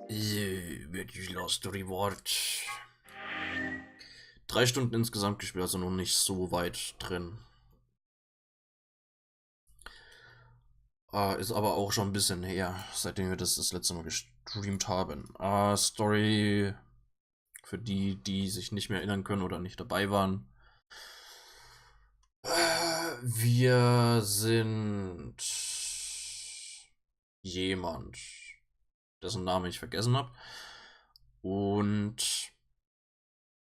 Wirklich Lost Reward. 3 Stunden insgesamt gespielt, also noch nicht so weit drin. Ist aber auch schon ein bisschen her, seitdem wir das letzte Mal gestreamt haben. Story für die, die sich nicht mehr erinnern können oder nicht dabei waren. Wir sind jemand, dessen Namen ich vergessen habe. Und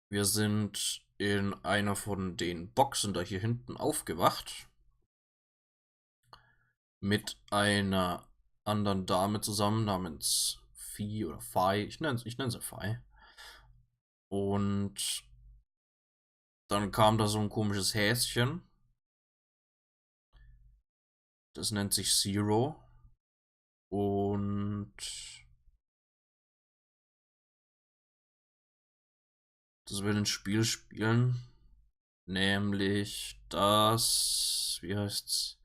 wir sind in einer von den Boxen da hier hinten aufgewacht. Mit einer anderen Dame zusammen namens Phi oder Phi. Ich nenne sie Phi. Und dann kam da so ein komisches Häschen. Das nennt sich Zero. Und das will ein Spiel spielen. Nämlich das. Wie heißt's?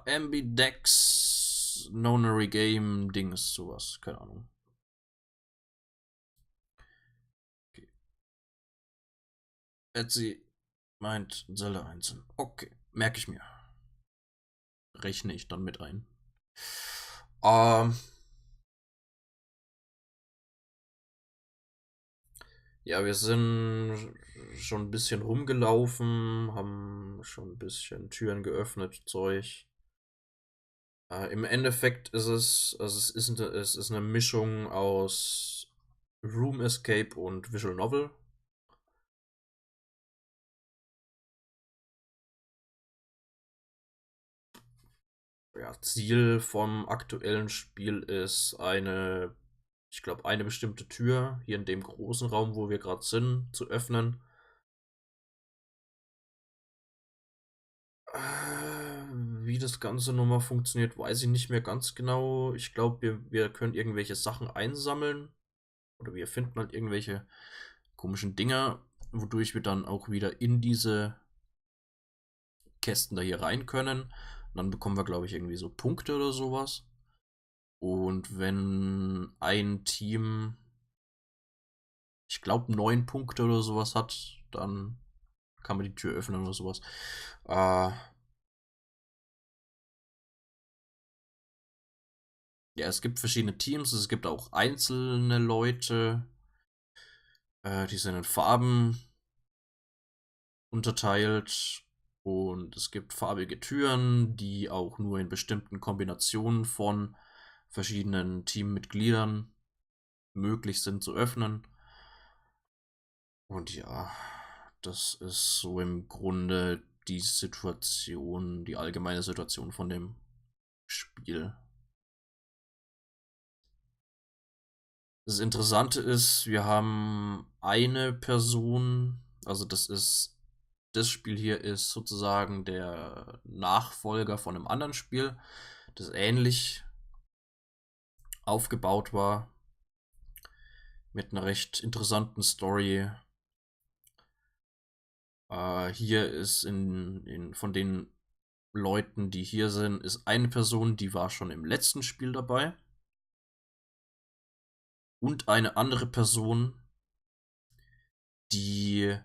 Ambidex Nonary Game Dings, sowas. Keine Ahnung. Okay. Etsy meint Zelle einzeln. Okay, merke ich mir. Rechne ich dann mit ein. Ähm, ja, wir sind schon ein bisschen rumgelaufen, haben schon ein bisschen Türen geöffnet, Zeug. Im Endeffekt ist es ist eine Mischung aus Room Escape und Visual Novel. Ja, Ziel vom aktuellen Spiel ist ich glaube, eine bestimmte Tür hier in dem großen Raum, wo wir gerade sind, zu öffnen. Wie das Ganze nochmal funktioniert, weiß ich nicht mehr ganz genau. Ich glaube, wir können irgendwelche Sachen einsammeln. Oder wir finden halt irgendwelche komischen Dinger, wodurch wir dann auch wieder in diese Kästen da hier rein können. Und dann bekommen wir, glaube ich, irgendwie so Punkte oder sowas. Und wenn ein Team, ich glaube, 9 Punkte oder sowas hat, dann kann man die Tür öffnen oder sowas. Ja, es gibt verschiedene Teams, es gibt auch einzelne Leute, die sind in Farben unterteilt und es gibt farbige Türen, die auch nur in bestimmten Kombinationen von verschiedenen Teammitgliedern möglich sind zu öffnen. Und ja, das ist so im Grunde die Situation, die allgemeine Situation von dem Spiel. Das Interessante ist, wir haben eine Person, also das Spiel hier ist sozusagen der Nachfolger von einem anderen Spiel, das ähnlich aufgebaut war, mit einer recht interessanten Story. Hier ist von den Leuten, die hier sind, ist eine Person, die war schon im letzten Spiel dabei. Und eine andere Person, die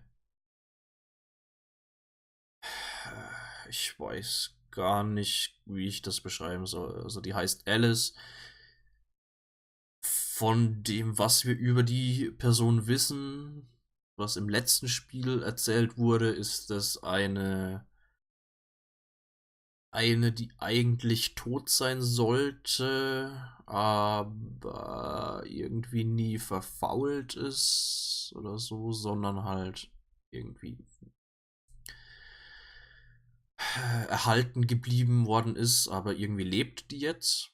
ich weiß gar nicht, wie ich das beschreiben soll. Also die heißt Alice. Von dem, was wir über die Person wissen, was im letzten Spiel erzählt wurde, ist das eine, die eigentlich tot sein sollte, aber irgendwie nie verfault ist oder so, sondern halt irgendwie erhalten geblieben worden ist, aber irgendwie lebt die jetzt.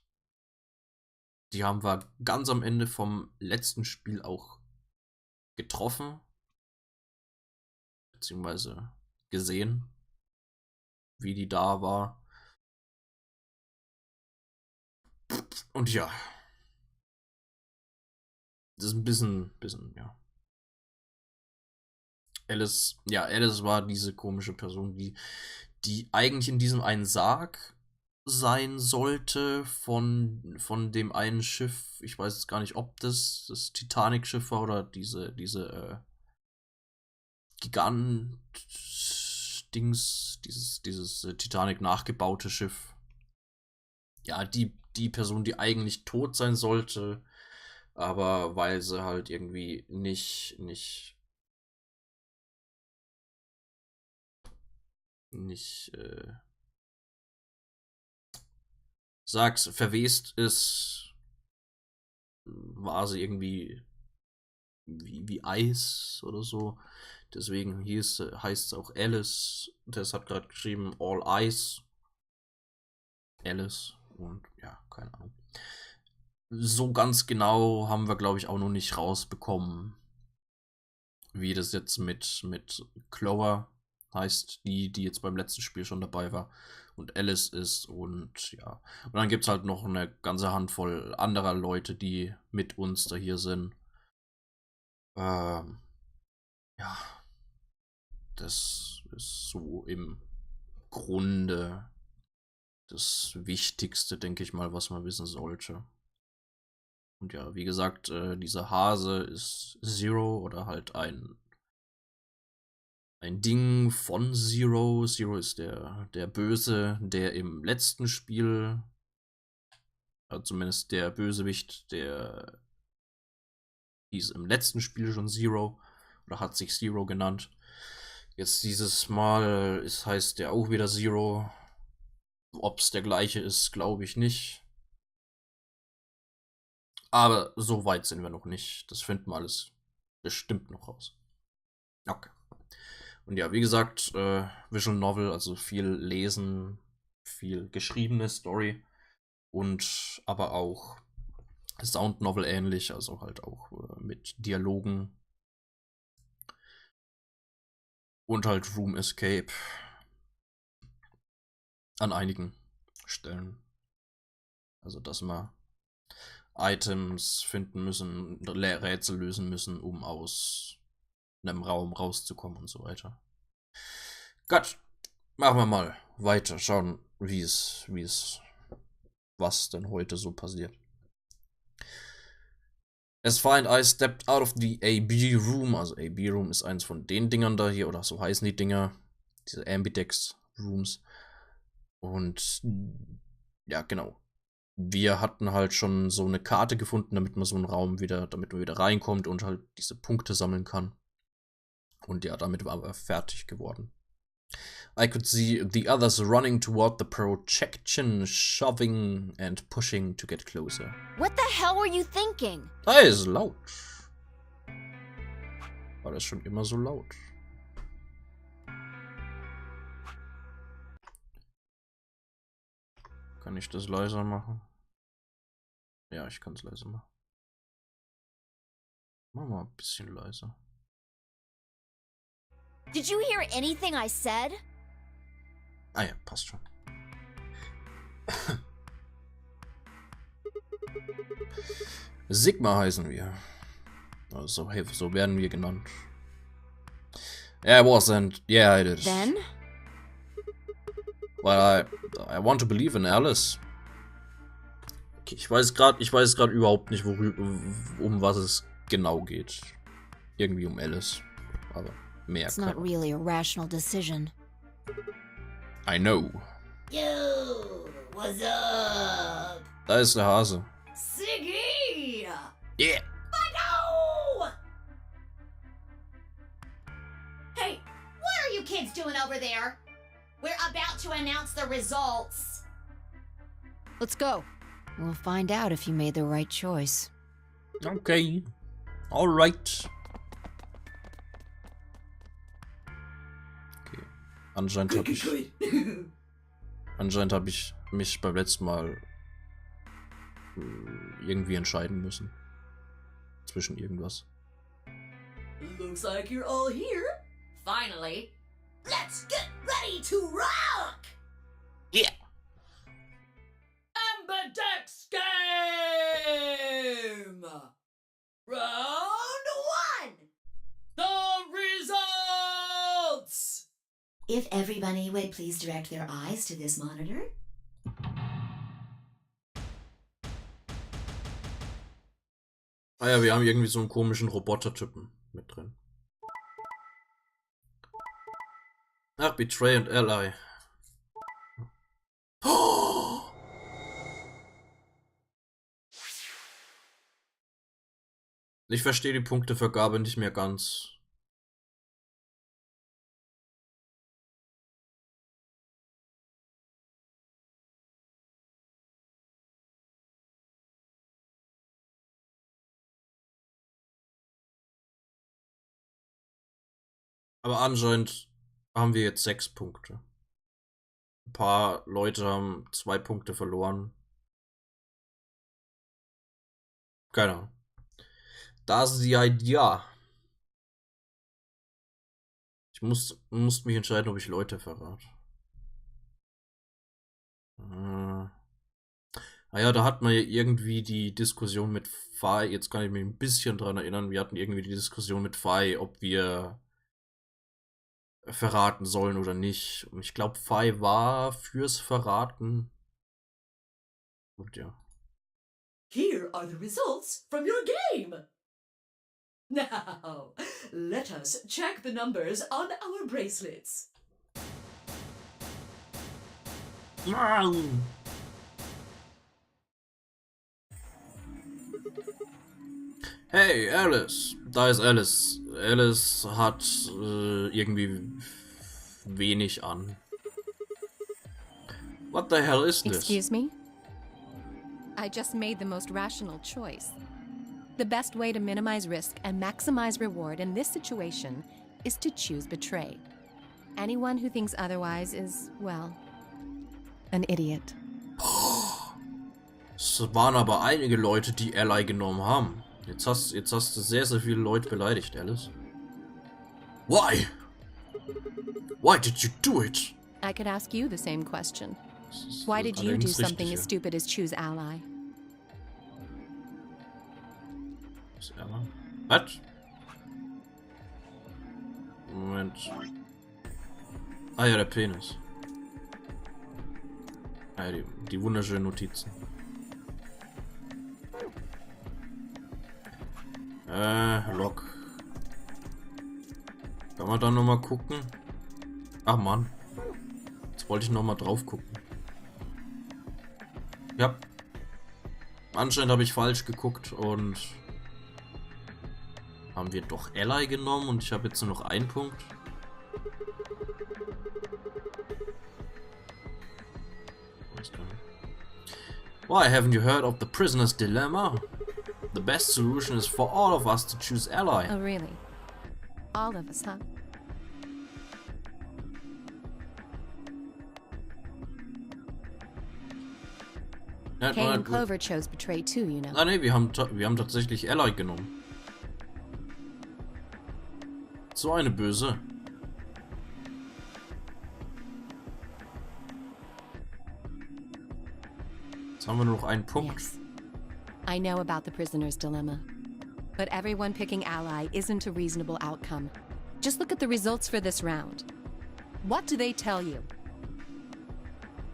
Die haben wir ganz am Ende vom letzten Spiel auch getroffen, beziehungsweise gesehen, wie die da war. Und ja, das ist ein bisschen, ja. Alice war diese komische Person, die eigentlich in diesem einen Sarg sein sollte von dem einen Schiff. Ich weiß jetzt gar nicht, ob das Titanic-Schiff war oder diese Gigant-Dings, dieses Titanic nachgebaute Schiff. Ja, die Person, die eigentlich tot sein sollte, aber weil sie halt irgendwie nicht sag's, verwest ist, war sie irgendwie wie Eis oder so. Deswegen heißt es auch Alice. Das hat gerade geschrieben All Ice. Alice. Und ja, keine Ahnung. So ganz genau haben wir, glaube ich, auch noch nicht rausbekommen, wie das jetzt mit Clover heißt, die jetzt beim letzten Spiel schon dabei war und Alice ist und ja. Und dann gibt es halt noch eine ganze Handvoll anderer Leute, die mit uns da hier sind. Ja, das ist so im Grunde das Wichtigste, denke ich mal, was man wissen sollte. Und ja, wie gesagt, dieser Hase ist Zero oder halt ein Ding von Zero. Zero ist der Böse, der im letzten Spiel, zumindest der Bösewicht, der hieß im letzten Spiel schon Zero oder hat sich Zero genannt. Jetzt dieses Mal heißt der auch wieder Zero. Ob es der gleiche ist, glaube ich nicht. Aber so weit sind wir noch nicht. Das finden wir alles bestimmt noch raus. Okay. Und ja, wie gesagt, Visual Novel, also viel lesen, viel geschriebene Story und aber auch Sound Novel ähnlich, also halt auch mit Dialogen und halt Room Escape an einigen Stellen. Also, dass wir Items finden müssen, Rätsel lösen müssen, um aus einem Raum rauszukommen und so weiter. Gut, machen wir mal weiter, schauen, was denn heute so passiert. As Fine I stepped out of the AB Room, also AB Room ist eins von den Dingern da hier, oder so heißen die Dinger, diese Ambidex Rooms. Und ja, genau. Wir hatten halt schon so eine Karte gefunden, damit man so einen Raum damit man wieder reinkommt und halt diese Punkte sammeln kann. Und ja, damit waren wir fertig geworden. I could see the others running toward the projection, shoving and pushing to get closer. What the hell were you thinking? Da ist laut. War das schon immer so laut? Kann ich das leiser machen? Ja, ich kann es leiser machen. Machen wir mal ein bisschen leiser. Did you hear anything I said? Ah ja, passt schon. Sigma heißen wir. Also, hey, so werden wir genannt. Yeah, it wasn't. Yeah, it is. Then? Well, I want to believe in Alice. Okay, ich weiß gerade überhaupt nicht, um was es genau geht. Irgendwie um Alice. Aber mehr. It's not really a rational decision. I know. Yo, what's up? Da ist der Hase. Siggy! Yeah. No! Hey, what are you kids doing over there? We're about to announce the results. Let's go. We'll find out if you made the right choice. Okay. All right. Okay. Anscheinend habe ich mich beim letzten Mal irgendwie entscheiden müssen. Zwischen irgendwas. Looks like you're all here. Finally. Let's get ready to rock! Yeah. Ambidex game! Round 1! The results! If everybody would please direct their eyes to this monitor. Ah ja, wir haben irgendwie so einen komischen Robotertypen mit drin. Ach, Betray and Ally. Oh! Ich verstehe die Punktevergabe nicht mehr ganz. Aber anscheinend haben wir jetzt 6 Punkte. Ein paar Leute haben 2 Punkte verloren. Keine Ahnung. Das ist die Idee. Ich muss mich entscheiden, ob ich Leute verrate. Ah ja, da hat man ja irgendwie die Diskussion mit Fi. Jetzt kann ich mich ein bisschen dran erinnern. Wir hatten irgendwie die Diskussion mit Fi, ob wir verraten sollen oder nicht. Und ich glaube, Fi war fürs Verraten. Und ja. Here are the results from your game. Now, let us check the numbers on our bracelets. Hey, Alice. Da ist Alice. Alice hat irgendwie wenig an. What the hell is this? Excuse me? I just made the most rational choice. The best way to minimize risk and maximize reward in this situation is to choose betray. Anyone who thinks otherwise is, well, an idiot. Es waren aber einige Leute, die Ally genommen haben. Jetzt hast du sehr, sehr viele Leute beleidigt, Alice. Why? Why did you do it? I could ask you the same question. Why did you do something as stupid as choose ally? Was? Moment. Ah ja, der Penis. Ah ja, die wunderschönen Notizen. Log. Kann man da nochmal gucken? Ach man. Jetzt wollte ich nochmal drauf gucken. Ja. Anscheinend habe ich falsch geguckt und haben wir doch Ally genommen und ich habe jetzt nur noch einen Punkt. Why haven't you heard of the prisoner's dilemma? The best solution is for all of us to choose Ally. Oh, really? All of us, huh? Ja, Kay and Clover chose betray too, you know. Ah ne, wir haben tatsächlich Ally genommen. So eine Böse. Jetzt haben wir nur noch einen Punkt. Yes. I know about the prisoner's dilemma. But everyone picking ally isn't a reasonable outcome. Just look at the results for this round. What do they tell you?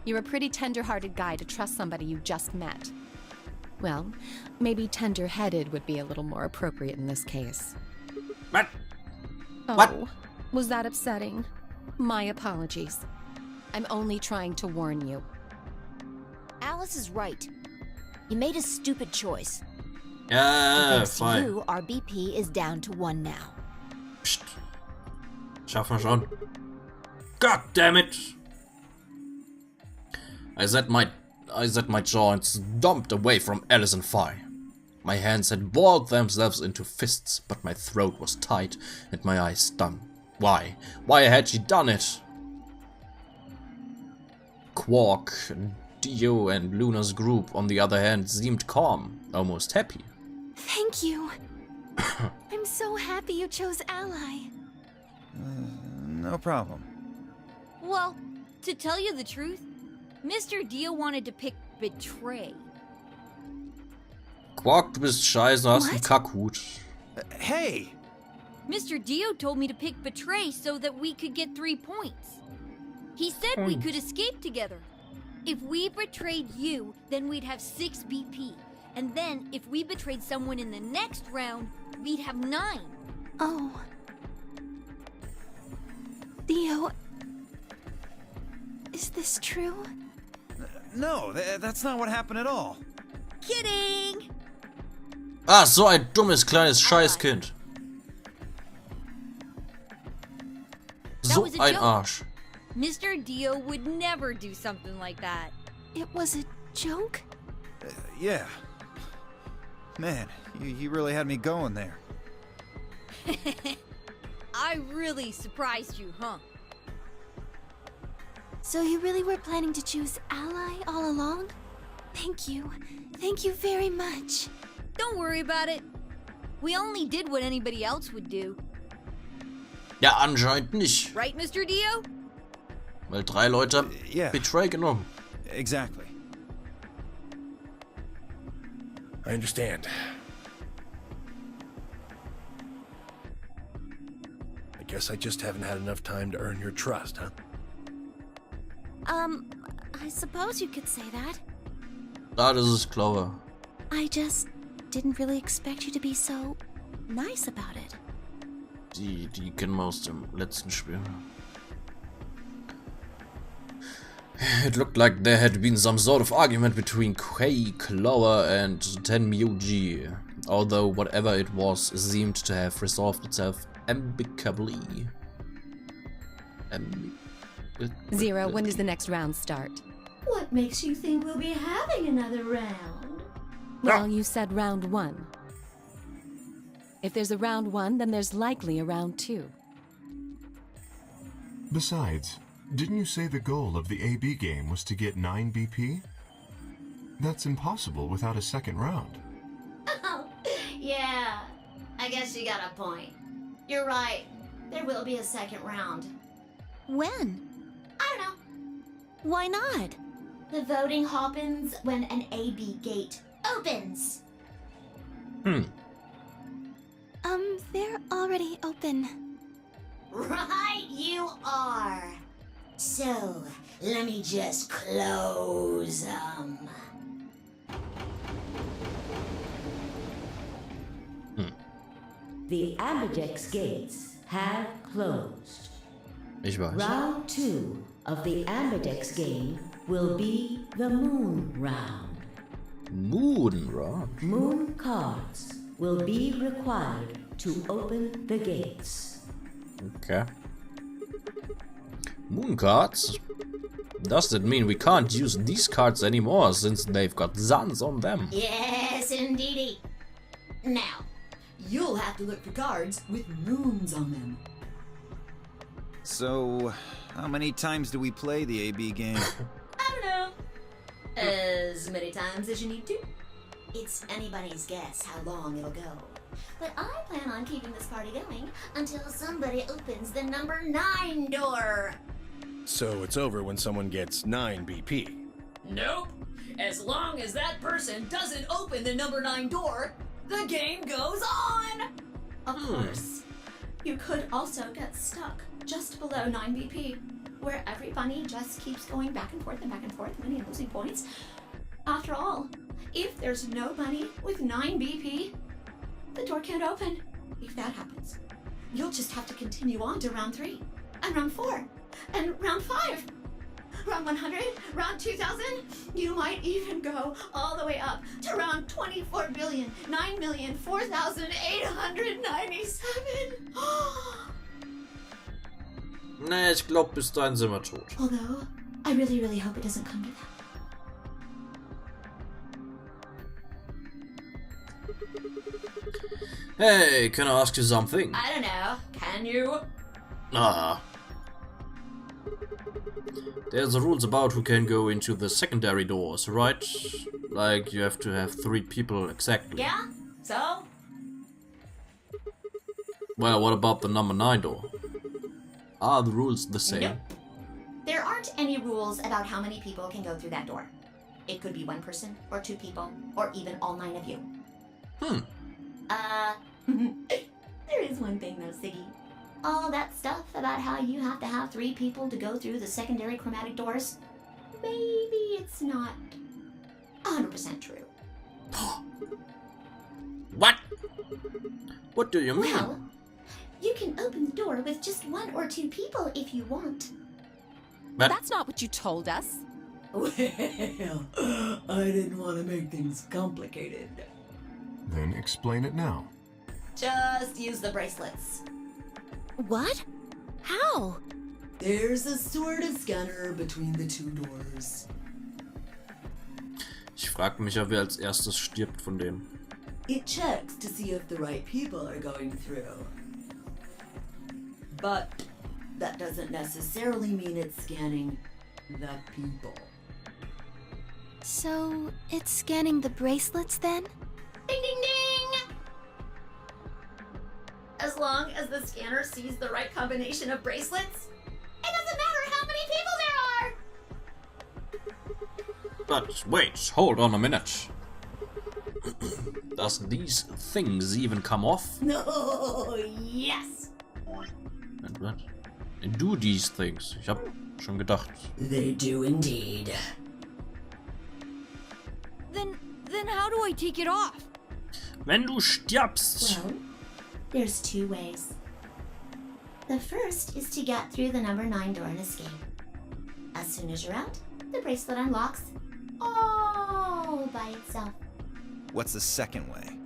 You're a pretty tender-hearted guy to trust somebody you just met. Well, maybe tender-headed would be a little more appropriate in this case. What? Oh, What? Was that upsetting? My apologies. I'm only trying to warn you. Alice is right. You made a stupid choice. Ja, Thanks to fein. you, our BP is down to 1 now. Psst. Schaffen wir schon. God damn it! I set my jaw and stomped away from Alice and Fi. My hands had balled themselves into fists, but my throat was tight and my eyes stung. Why? Why had she done it? Quark, Dio, and Luna's group, on the other hand, seemed calm, almost happy. Thank you. I'm so happy you chose ally. No problem. Well, to tell you the truth, Mr. Dio wanted to pick betray. Quark, du bist scheiße, hast einen What? Kackhut. Hey! Mr. Dio told me to pick betray so that we could get 3 points. He said we could escape together. If we betrayed you, then we'd have 6 BP. And then, if we betrayed someone in the next round, we'd have 9. Oh. Theo. Is this true? No, that's not what happened at all. Kidding! Ah, so ein dummes kleines Scheißkind. So was a ein joke. Arsch. Mr. Dio would never do something like that. It was a joke? Yeah. Man, you really had me going there. I really surprised you, huh? So you really were planning to choose Ally all along? Thank you. Thank you very much. Don't worry about it. We only did what anybody else would do. Ja, anscheinend nicht. Right, Mr. Dio? Weil 3 Leute Yeah. Betray genommen. Exactly. I understand. I guess I just haven't had enough time to earn your trust, huh? I suppose you could say that. Ah, das ist clever. I just didn't really expect you to be so nice about it. Die kennen wir aus dem letzten Spiel. It looked like there had been some sort of argument between Kay, Clover, and Tenmyuji, although whatever it was seemed to have resolved itself amicably. 0, when does the next round start? What makes you think we'll be having another round? Well, you said round 1. If there's a round 1, then there's likely a round 2. Besides, didn't you say the goal of the AB game was to get 9 BP? That's impossible without a second round. Oh, yeah. I guess you got a point. You're right. There will be a second round. When? I don't know. Why not? The voting happens when an AB gate opens. They're already open. Right, you are. So, let me just close them. The Ambidex gates have closed. Ich weiß. Round 2 of the Ambidex game will be the Moon Round. Moon Round. Moon cards will be required to open the gates. Okay. Moon cards? Does that mean we can't use these cards anymore since they've got suns on them? Yes, indeedy. Now, you'll have to look for cards with moons on them. So, how many times do we play the AB game? I don't know. As many times as you need to. It's anybody's guess how long it'll go. But I plan on keeping this party going until somebody opens the number 9 door. So it's over when someone gets 9 BP. Nope. As long as that person doesn't open the number 9 door, the game goes on. Of course. You could also get stuck just below 9 BP, where every bunny just keeps going back and forth, winning and losing points. After all, if there's no bunny with 9 BP, the door can't open. If that happens, you'll just have to continue on to round 3, and round 4, and round 5. Round 100, round 2000, you might even go all the way up to round 24,9,004,897. Nee, ich glaube, bis dahin sind wir tot. Although, I really, really hope it doesn't come to that. Hey, can I ask you something? I don't know. Can you? Ah. There's rules about who can go into the secondary doors, right? Like, you have to have 3 people exactly. Yeah? So? Well, what about the number 9 door? Are the rules the same? Nope. There aren't any rules about how many people can go through that door. It could be 1 person, or 2 people, or even all 9 of you. There is one thing though, Siggy. All that stuff about how you have to have 3 people to go through the secondary chromatic doors, maybe it's not 100% true. What? What do you mean? Well, you can open the door with just 1 or 2 people if you want. But That's not what you told us. Well, I didn't want to make things complicated. Then explain it now. Just use the bracelets. What? How? There's a sort of scanner between the 2 doors. ich frage mich ja, wer als erstes stirbt von denen. It checks to see if the right people are going through. But that doesn't necessarily mean it's scanning the people. So, it's scanning the bracelets then? Ding ding ding! As long as the scanner sees the right combination of bracelets, it doesn't matter how many people there are! But wait, hold on a minute. Does these things even come off? No, yes! And what? Do these things? Ich hab schon gedacht. They do indeed. Then how do I take it off? Wenn du stirbst. Well, there's 2 ways. The first is to get through the number 9 door and escape. As soon as you're out, the bracelet unlocks all by itself. What's the second way?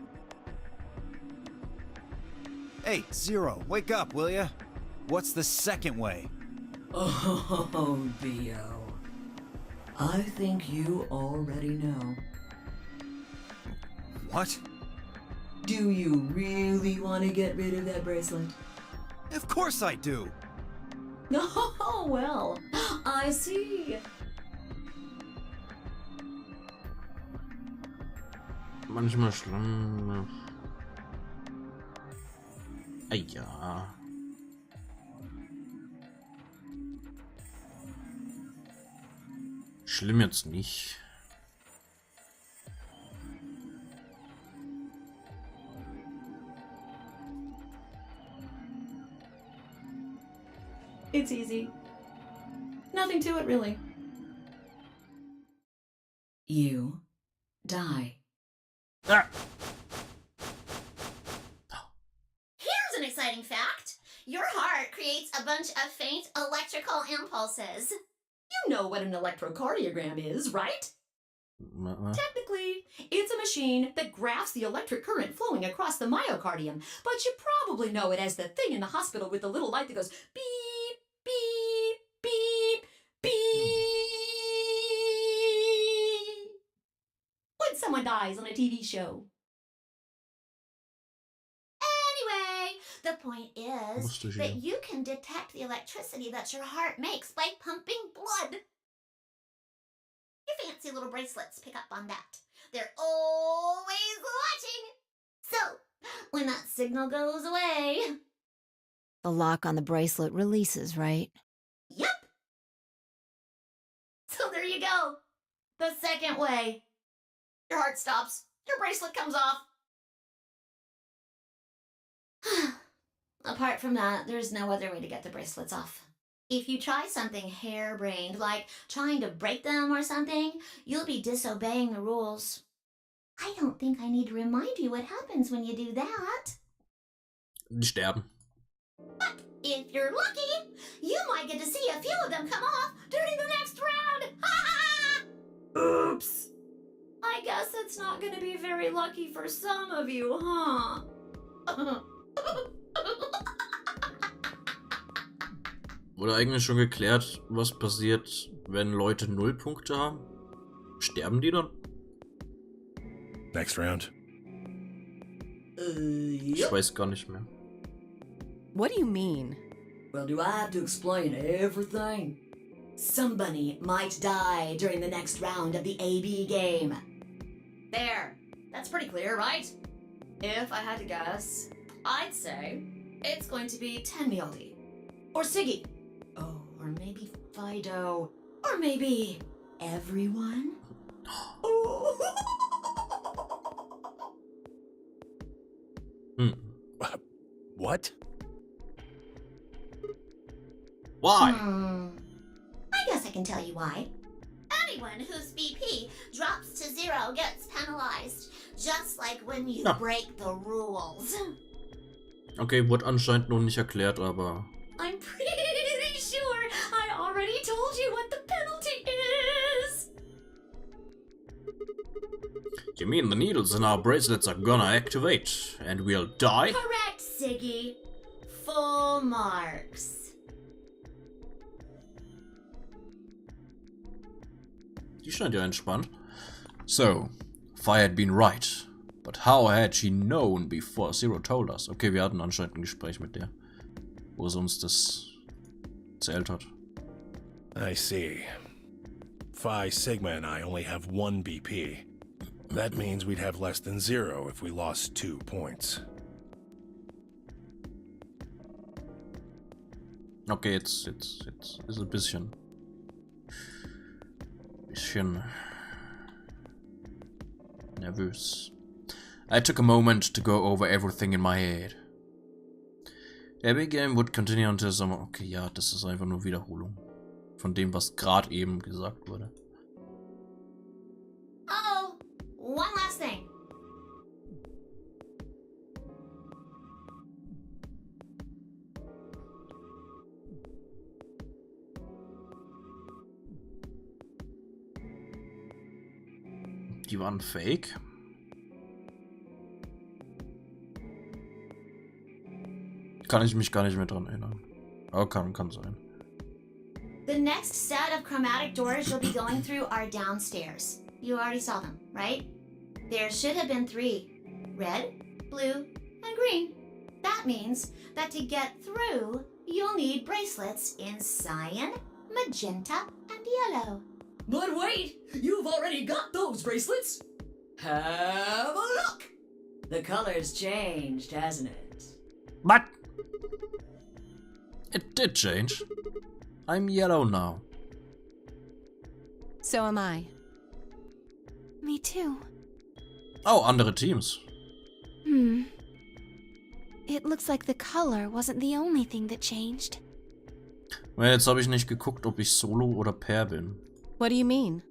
Hey, Zero, wake up, will ya? What's the second way? Oh, Theo. I think you already know. What? Do you really want to get rid of that bracelet? Of course I do! Oh, well, I see. Manchmal schlimm. Ja. Schlimm jetzt nicht. It's easy. Nothing to it, really. You die. Ah. Here's an exciting fact. Your heart creates a bunch of faint electrical impulses. You know what an electrocardiogram is, right? Technically, it's a machine that graphs the electric current flowing across the myocardium, but you probably know it as the thing in the hospital with the little light that goes beep, beep, beep, beep. When someone dies on a TV show. Anyway, the point is that you can detect the electricity that your heart makes by pumping blood. Your fancy little bracelets pick up on that. They're always watching. So, when that signal goes away... The lock on the bracelet releases, right? Yep. So there you go. The second way. Your heart stops. Your bracelet comes off. Apart from that, there's no other way to get the bracelets off. If you try something harebrained, like trying to break them or something, you'll be disobeying the rules. I don't think I need to remind you what happens when you do that. Sterben. But if you're lucky, you might get to see a few of them come off during the next round. Oops. I guess it's not going to be very lucky for some of you, huh? Wurde eigentlich schon geklärt, was passiert, wenn Leute 0 Punkte haben? Sterben die dann? Next round. Ich weiß gar nicht mehr. What do you mean? Well, do I have to explain everything? Somebody might die during the next round of the AB game. There. That's pretty clear, right? If I had to guess, I'd say it's going to be Tenmialdi. Or Siggy. Oh, or maybe Fido. Or maybe everyone? What? Why? I guess I can tell you why. Anyone whose BP drops to 0 gets penalized. Just like when you Ja. break the rules. Okay, wurde anscheinend noch nicht erklärt, aber... I'm pretty sure I already told you what the penalty is. You mean the needles in our bracelets are gonna activate, and we'll die? Correct, Siggy. Full marks. Die scheint ja entspannt. So, Fire had been right. But how had she known before Zero told us? Okay, wir hatten anscheinend ein Gespräch mit der, wo sie uns das erzählt hat. I see. Phi, Sigma, and I only have 1 BP. That means we'd have less than 0 if we lost 2 points. Okay, jetzt ist ein bisschen nervös. I took a moment to go over everything in my head. The big game would continue until summer. Okay, ja, das ist einfach nur Wiederholung von dem, was gerade eben gesagt wurde. Oh, one last thing. Die waren fake. Kann ich mich gar nicht mehr dran erinnern. Aber kann sein. The next set of chromatic doors you'll be going through are downstairs. You already saw them, right? There should have been 3. Red, blue, and green. That means that to get through, you'll need bracelets in cyan, magenta, and yellow. But wait, you've already got those bracelets. Have a look. The color's changed, hasn't it? What? It did change. I'm yellow now. So am I. Me too. Oh, andere Teams. It looks like the color wasn't the only thing that changed. Jetzt habe ich nicht geguckt, ob ich Solo oder Pair bin. What do you mean?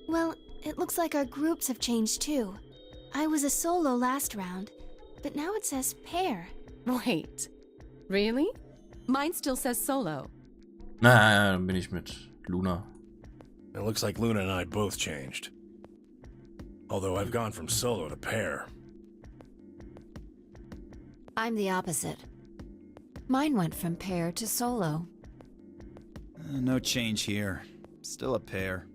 Well, it looks like our groups have changed too. I was a solo last round, but now it says pair. Wait. Really? Mine still says solo. Na, dann bin ich mit Luna. It looks like Luna and I both changed. Although I've gone from solo to pair. I'm the opposite. Mine went from pair to solo. No change here. Still a pair.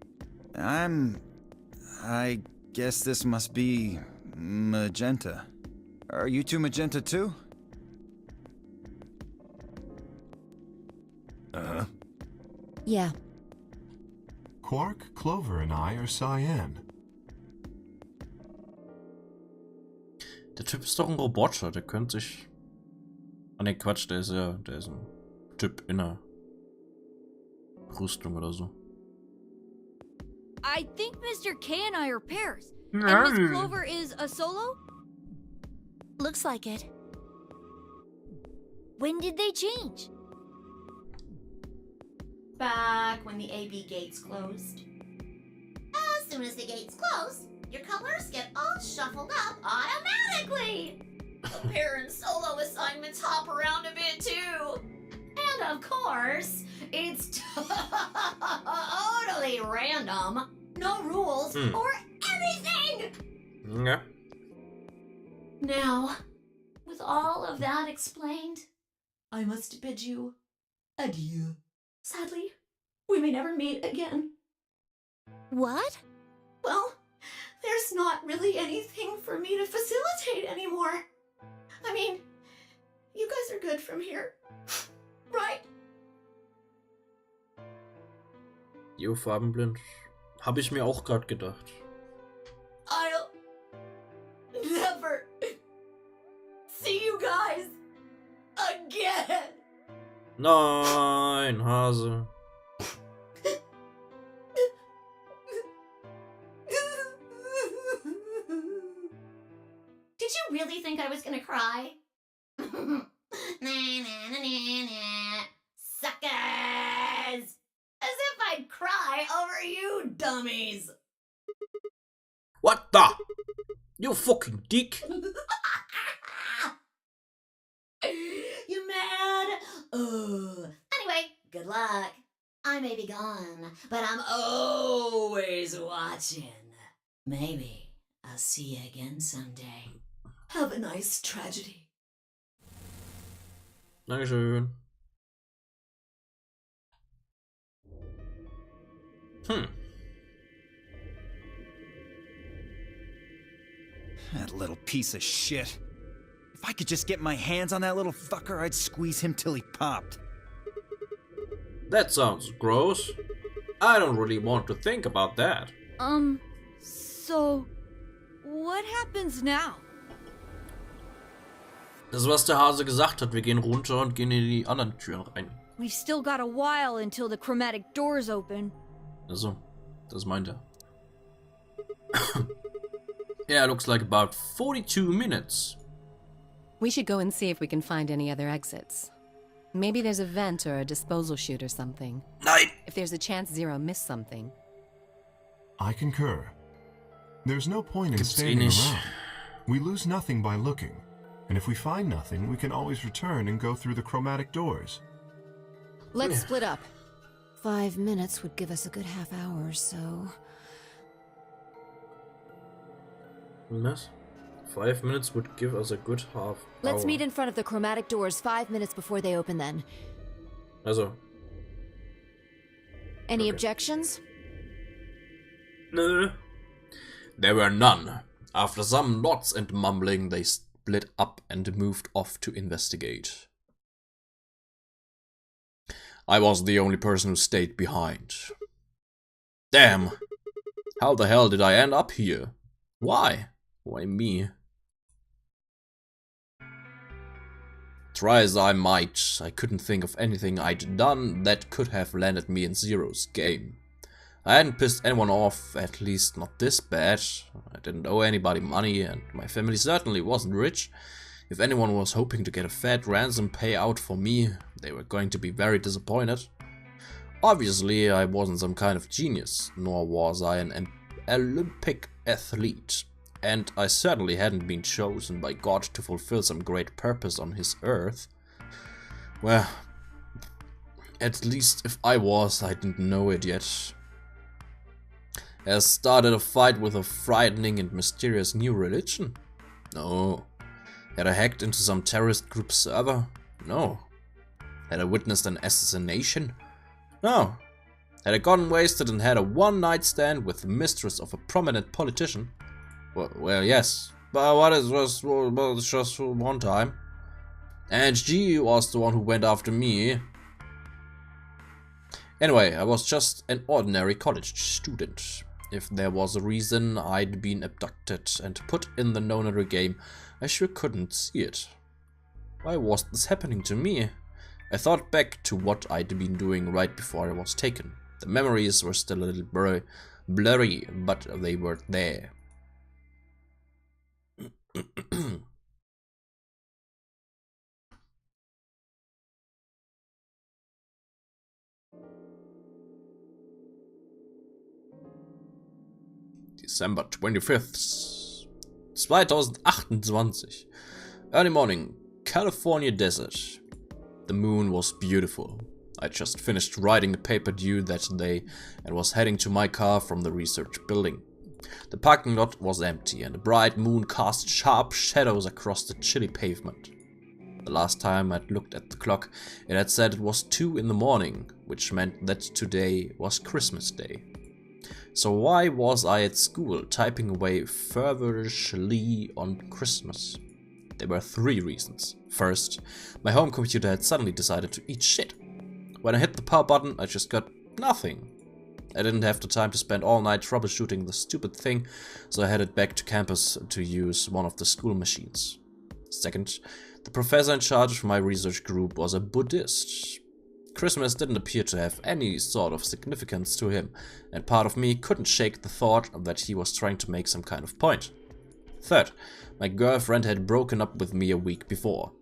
I guess this must be magenta. Are you two magenta too? Uh-huh. Yeah. Quark, Clover, and I are cyan. Der Typ ist doch ein Roboter, der könnte sich... Ah ne, Quatsch, der ist ein Typ in einer Rüstung oder so. I think Mr. K and I are pairs. And Miss Clover is a solo? Looks like it. When did they change? Back when the AB gates closed. As soon as the gates close, your colors get all shuffled up automatically. The pair and solo assignments hop around a bit too. And of course, it's totally random. No rules or anything. Ja. Now, with all of that explained, I must bid you adieu. Sadly, we may never meet again. What? Well, there's not really anything for me to facilitate anymore. I mean, you guys are good from here, right? Jo, farbenblind. Habe ich mir auch gerade gedacht. I'll never see you guys again. Nein, Hase. Did you really think I was gonna cry? Nah, nah, nah, nah, nah. Suckers! As if I'd cry over you dummies. What the? You fucking dick. You mad? Anyway, good luck. I may be gone, but I'm always watching. Maybe I'll see you again someday. Have a nice tragedy. Dankeschön. That little piece of shit. If I could just get my hands on that little fucker, I'd squeeze him till he popped. That sounds gross. I don't really want to think about that. So what happens now? Das, was der Hase gesagt hat, wir gehen runter und gehen in die anderen Türen rein. We've still got a while until the chromatic doors open. Also, das meint er. Yeah, looks like about 42 minutes. We should go and see if we can find any other exits. Maybe there's a vent or a disposal chute or something. Nein! If there's a chance Zero missed something. I concur. There's no point in Gibt's standing nicht. around. We lose nothing by looking. And if we find nothing, we can always return and go through the chromatic doors. Let's split up. 5 minutes would give us a good half hour or so. Was? 5 minutes would give us a good half Let's hour. meet in front of the chromatic doors 5 minutes before they open then. Also, Any Okay. objections? no. There were none. After some nods and mumbling, they split up and moved off to investigate. I was the only person who stayed behind. Damn! How the hell did I end up here? Why? Why me? Try as I might, I couldn't think of anything I'd done that could have landed me in Zero's game. I hadn't pissed anyone off, at least not this bad. I didn't owe anybody money, and my family certainly wasn't rich. If anyone was hoping to get a fat ransom payout for me, they were going to be very disappointed. Obviously, I wasn't some kind of genius, nor was I an Olympic athlete. And I certainly hadn't been chosen by God to fulfill some great purpose on his earth. Well, at least if I was, I didn't know it yet. Has started a fight with a frightening and mysterious new religion? No. Had I hacked into some terrorist group server? No. Had I witnessed an assassination? No. Had I gotten wasted and had a one-night stand with the mistress of a prominent politician? Well, yes, but what is just one time. And she was the one who went after me. Anyway, I was just an ordinary college student. If there was a reason I'd been abducted and put in the nonary game, I sure couldn't see it. Why was this happening to me? I thought back to what I'd been doing right before I was taken. The memories were still a little blurry, but they were there. December 25th, 2028. Early morning, California desert. The moon was beautiful. I just finished writing the paper due that day and was heading to my car from the research building. The parking lot was empty and the bright moon cast sharp shadows across the chilly pavement. The last time I'd looked at the clock, it had said it was 2 in the morning, which meant that today was Christmas Day. So why was I at school typing away feverishly on Christmas? There were 3 reasons. First, my home computer had suddenly decided to eat shit. When I hit the power button, I just got nothing. I didn't have the time to spend all night troubleshooting the stupid thing, so I headed back to campus to use one of the school machines. Second, the professor in charge of my research group was a Buddhist. Christmas didn't appear to have any sort of significance to him, and part of me couldn't shake the thought that he was trying to make some kind of point. Third, my girlfriend had broken up with me a week before.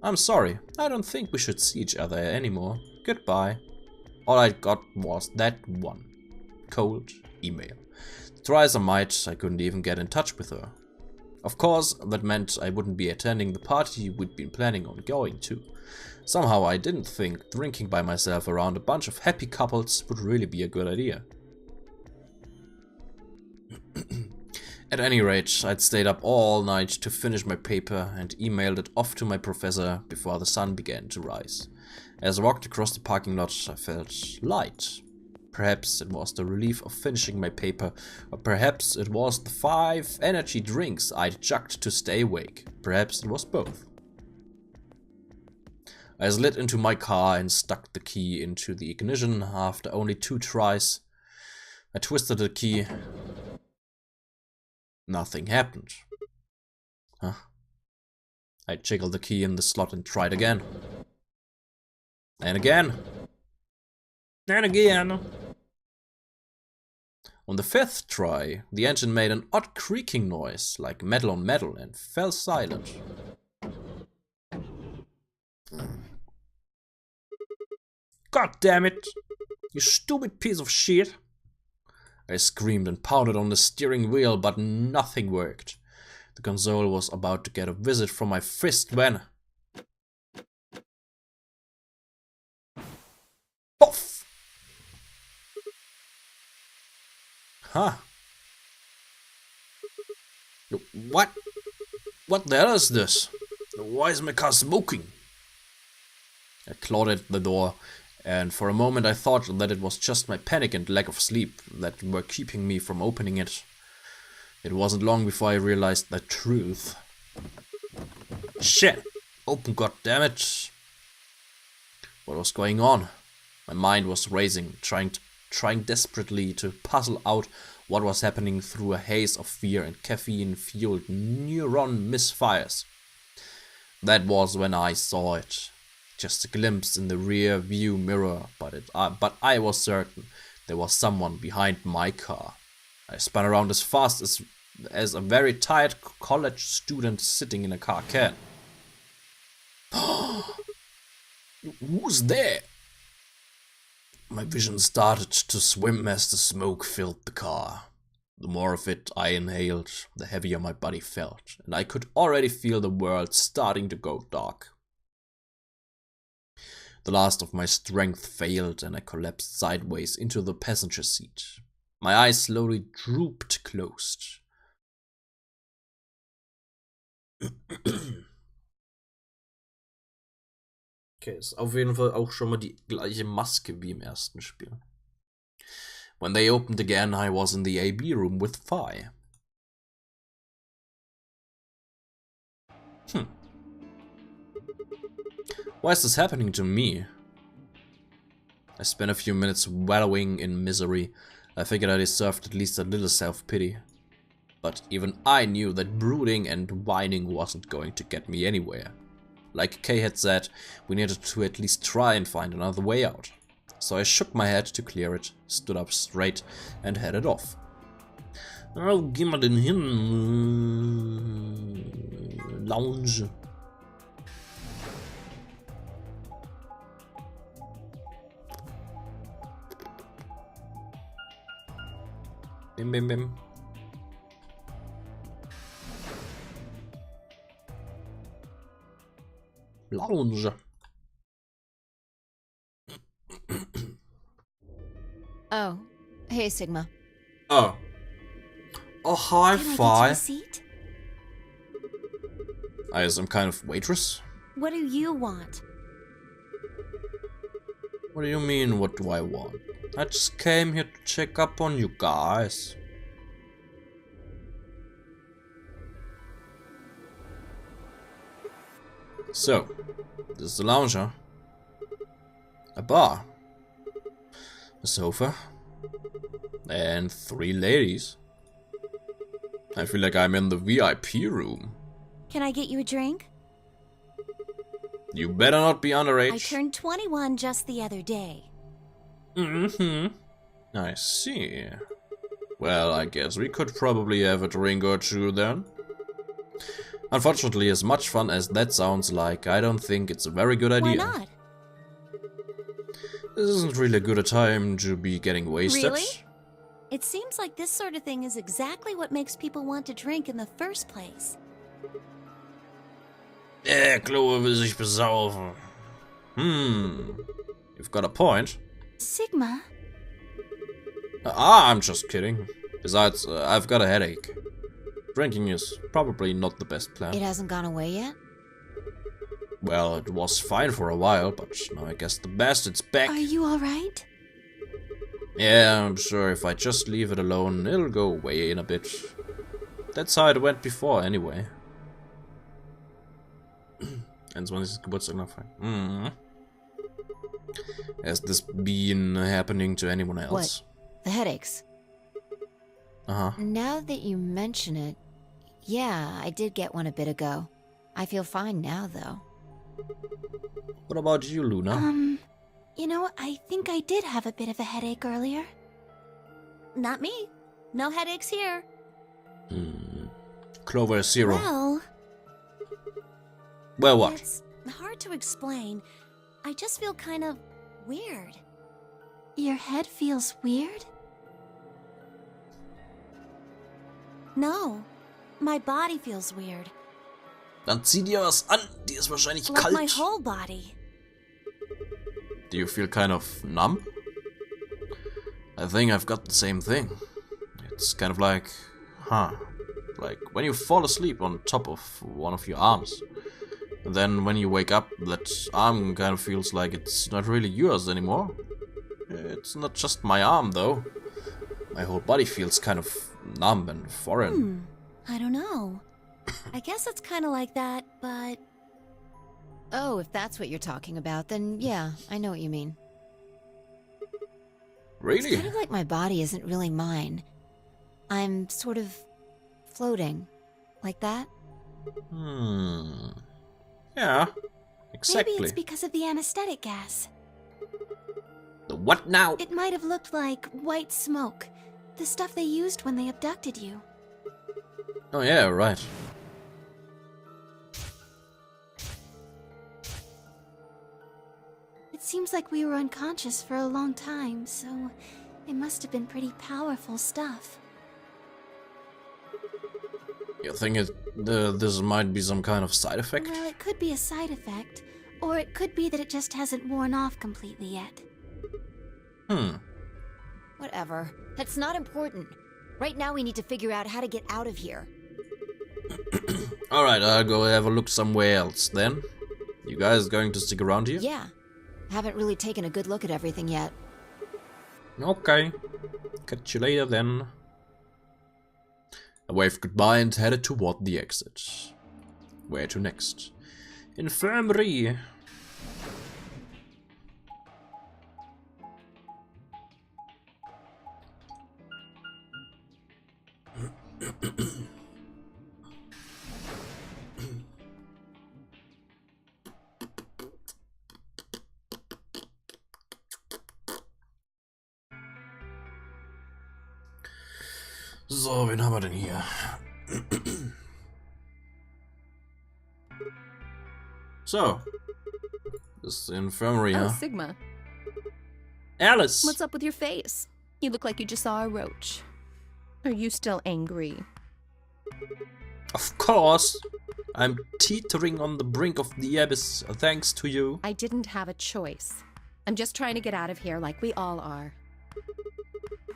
I'm sorry, I don't think we should see each other anymore. Goodbye. All I got was that one cold email. Try as I might, I couldn't even get in touch with her. Of course, that meant I wouldn't be attending the party we'd been planning on going to. Somehow I didn't think drinking by myself around a bunch of happy couples would really be a good idea. At any rate, I'd stayed up all night to finish my paper and emailed it off to my professor before the sun began to rise. As I walked across the parking lot, I felt light. Perhaps it was the relief of finishing my paper, or perhaps it was the 5 energy drinks I'd chugged to stay awake. Perhaps it was both. I slid into my car and stuck the key into the ignition after only 2 tries. I twisted the key. Nothing happened. Huh? I jiggled the key in the slot and tried again. And again. And again. On the 5th try, the engine made an odd creaking noise, like metal on metal, and fell silent. God damn it! You stupid piece of shit! I screamed and pounded on the steering wheel, but nothing worked. The console was about to get a visit from my fist when... Poof! Huh? What? What the hell is this? Why is my car smoking? I clawed at the door, and for a moment I thought that it was just my panic and lack of sleep that were keeping me from opening it. It wasn't long before I realized the truth. Shit! Open, goddammit! What was going on? My mind was racing, trying desperately to puzzle out what was happening through a haze of fear and caffeine-fueled neuron misfires. That was when I saw it. Just a glimpse in the rear view mirror, but I was certain there was someone behind my car. I spun around as fast as a very tired college student sitting in a car can. Who's there? My vision started to swim as the smoke filled the car. The more of it I inhaled, the heavier my body felt, and I could already feel the world starting to go dark. The last of my strength failed and I collapsed sideways into the passenger seat. My eyes slowly drooped closed. Okay, ist auf jeden Fall auch schon mal die gleiche Maske wie im ersten Spiel. When they opened again, I was in the AB room with Phi. Why is this happening to me? I spent a few minutes wallowing in misery. I figured I deserved at least a little self-pity. But even I knew that brooding and whining wasn't going to get me anywhere. Like Kay had said, we needed to at least try and find another way out. So I shook my head to clear it, stood up straight, and headed off. Oh, geh mal den hin. Lounge. Bim, bim, bim. Lounge. Oh, hey, Sigma. Oh. Oh, hi, Can I get you a Phi. seat? I some kind of waitress? What do you want? What do you mean, what do I want? I just came here to check up on you guys. So, this is the lounge, huh? A bar. A sofa. And 3 ladies. I feel like I'm in the VIP room. Can I get you a drink? You better not be underage. I turned 21 just the other day. I see. Well, I guess we could probably have a drink or two then. Unfortunately, as much fun as that sounds like, I don't think it's a very good idea. Why not? This isn't really a good time to be getting wasted. Really? It seems like this sort of thing is exactly what makes people want to drink in the first place. Clover will sich besaufen. You've got a point. Sigma? I'm just kidding. Besides, I've got a headache. Drinking is probably not the best plan. It hasn't gone away yet? Well, it was fine for a while, but now I guess the bastard's back. Are you alright? Yeah, I'm sure if I just leave it alone, it'll go away in a bit. That's how it went before, anyway. 21. Geburtstag noch frei. Has this been happening to anyone else? What? The headaches? Uh-huh. Now that you mention it, yeah, I did get one a bit ago. I feel fine now, though. What about you, Luna? You know, I think I did have a bit of a headache earlier. Not me. No headaches here. Clover is 0. Well, what? It's hard to explain. I just feel kind of weird. Your head feels weird? No. My body feels weird. Dann zieh dir was an. Die ist wahrscheinlich Like kalt. my whole body. Do you feel kind of numb? I think I've got the same thing. It's kind of like, like when you fall asleep on top of one of your arms. And then when you wake up, that arm kind of feels like it's not really yours anymore. It's not just my arm, though. My whole body feels kind of numb and foreign. I don't know. I guess it's kind of like that, but... Oh, if that's what you're talking about, then yeah, I know what you mean. Really? It's kind of like my body isn't really mine. I'm sort of floating. Like that? Yeah, exactly. Maybe it's because of the anesthetic gas. The what now? It might have looked like white smoke. The stuff they used when they abducted you. Oh yeah, right. It seems like we were unconscious for a long time, so it must have been pretty powerful stuff. You think this might be some kind of side effect? Well, it could be a side effect, or it could be that it just hasn't worn off completely yet. Whatever. That's not important. Right now we need to figure out how to get out of here. Alright, I'll go have a look somewhere else then. You guys going to stick around here? Yeah. Haven't really taken a good look at everything yet. Okay. Catch you later then. I waved goodbye and headed toward the exit. Where to next? Infirmary. So, wen haben wir denn hier? So, this is the infirmary, huh? Oh, Sigma. Alice! What's up with your face? You look like you just saw a roach. Are you still angry? Of course! I'm teetering on the brink of the abyss, thanks to you. I didn't have a choice. I'm just trying to get out of here like we all are.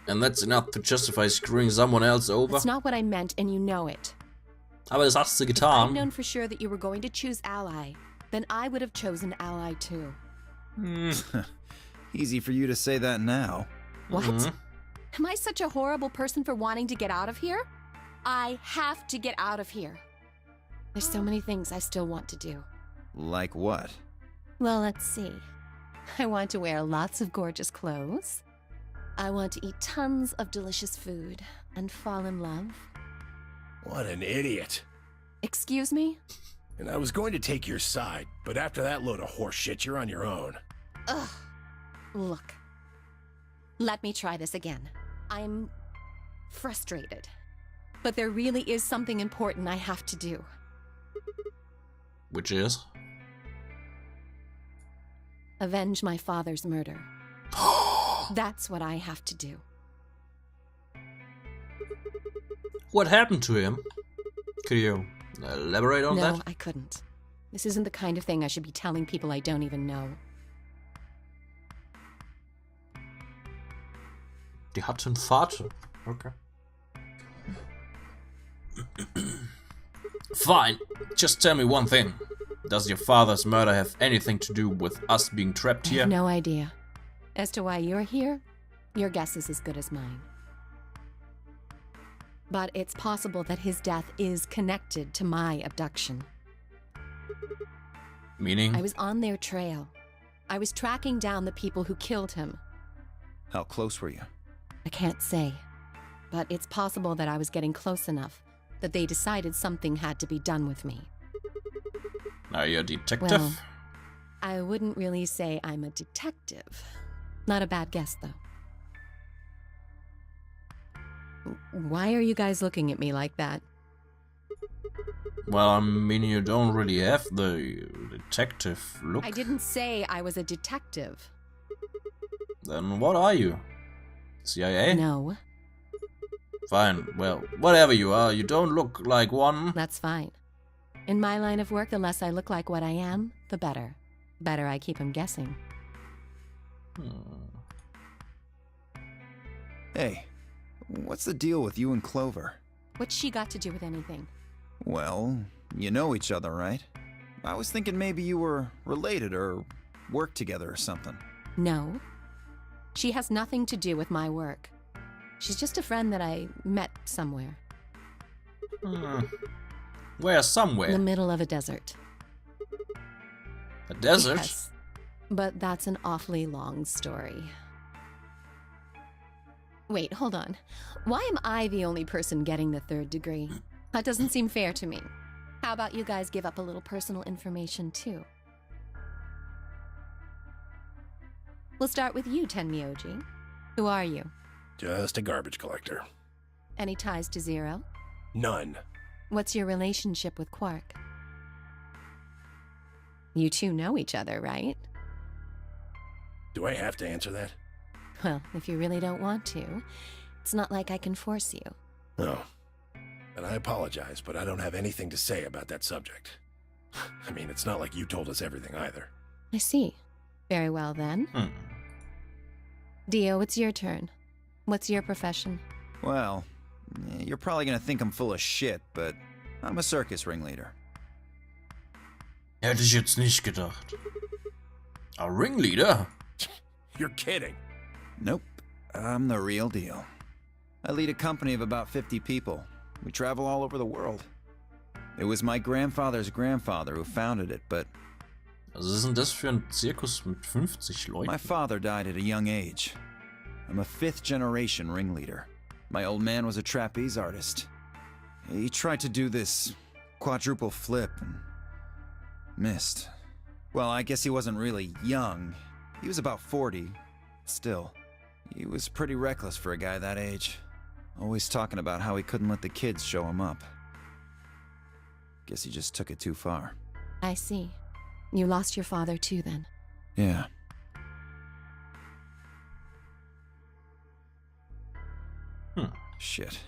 And that's enough to justify screwing someone else over? That's not what I meant, and you know it. Aber das hast du If I'd getan. known for sure that you were going to choose Ally, then I would have chosen Ally too. Easy for you to say that now. What? Am I such a horrible person for wanting to get out of here? I have to get out of here. There's so many things I still want to do. Like what? Well, let's see. I want to wear lots of gorgeous clothes. I want to eat tons of delicious food and fall in love. What an idiot. Excuse me? And I was going to take your side, but after that load of horse shit, you're on your own. Ugh. Look. Let me try this again. I'm frustrated. But there really is something important I have to do. Which is? Avenge my father's murder. That's what I have to do. What happened to him? Could you elaborate on that? No, I couldn't. This isn't the kind of thing I should be telling people I don't even know. Die hatte einen Vater. Okay. Fine. Just tell me one thing. Does your father's murder have anything to do with us being trapped I here? have no idea. As to why you're here, your guess is as good as mine. But it's possible that his death is connected to my abduction. Meaning? I was on their trail. I was tracking down the people who killed him. How close were you? I can't say. But it's possible that I was getting close enough that they decided something had to be done with me. Are you a detective? Well, I wouldn't really say I'm a detective. Not a bad guess, though. Why are you guys looking at me like that? Well, I mean, you don't really have the detective look. I didn't say I was a detective. Then what are you? CIA? No. Fine, well, whatever you are, you don't look like one. That's fine. In my line of work, the less I look like what I am, the better. Better I keep him guessing. Hey, what's the deal with you and Clover? What's she got to do with anything? Well, you know each other, right? I was thinking maybe you were related or worked together or something. No. She has nothing to do with my work. She's just a friend that I met somewhere. Where somewhere? In the middle of a desert. A desert? Yes. But that's an awfully long story. Wait, hold on. Why am I the only person getting the 3rd degree? That doesn't seem fair to me. How about you guys give up a little personal information, too? We'll start with you, Tenmyoji. Who are you? Just a garbage collector. Any ties to Zero? None. What's your relationship with Quark? You two know each other, right? Do I have to answer that? Well, if you really don't want to, it's not like I can force you. No. And I apologize, but I don't have anything to say about that subject. I mean, it's not like you told us everything either. I see. Very well, then. Dio, it's your turn. What's your profession? Well, you're probably gonna think I'm full of shit, but I'm a circus ringleader. Hätte ich jetzt nicht gedacht. A ringleader? You're kidding. Nope, I'm the real deal. I lead a company of about 50 people. We travel all over the world. It was my grandfather's grandfather who founded it, but... Was ist denn das für ein Zirkus mit 50 Leuten? My father died at a young age. I'm a 5th-generation ringleader. My old man was a trapeze artist. He tried to do this quadruple flip and missed. Well, I guess he wasn't really young. He was about 40. Still, he was pretty reckless for a guy that age. Always talking about how he couldn't let the kids show him up. Guess he just took it too far. I see. You lost your father too, then? Yeah. Shit.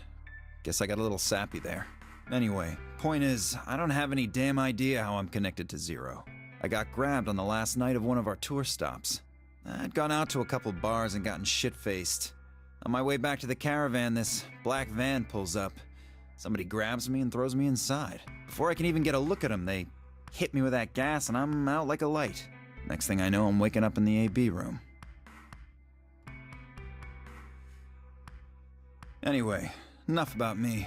Guess I got a little sappy there. Anyway, point is, I don't have any damn idea how I'm connected to Zero. I got grabbed on the last night of one of our tour stops. I'd gone out to a couple bars and gotten shit-faced. On my way back to the caravan, this black van pulls up. Somebody grabs me and throws me inside. Before I can even get a look at them, they hit me with that gas and I'm out like a light. Next thing I know, I'm waking up in the AB room. Anyway, enough about me.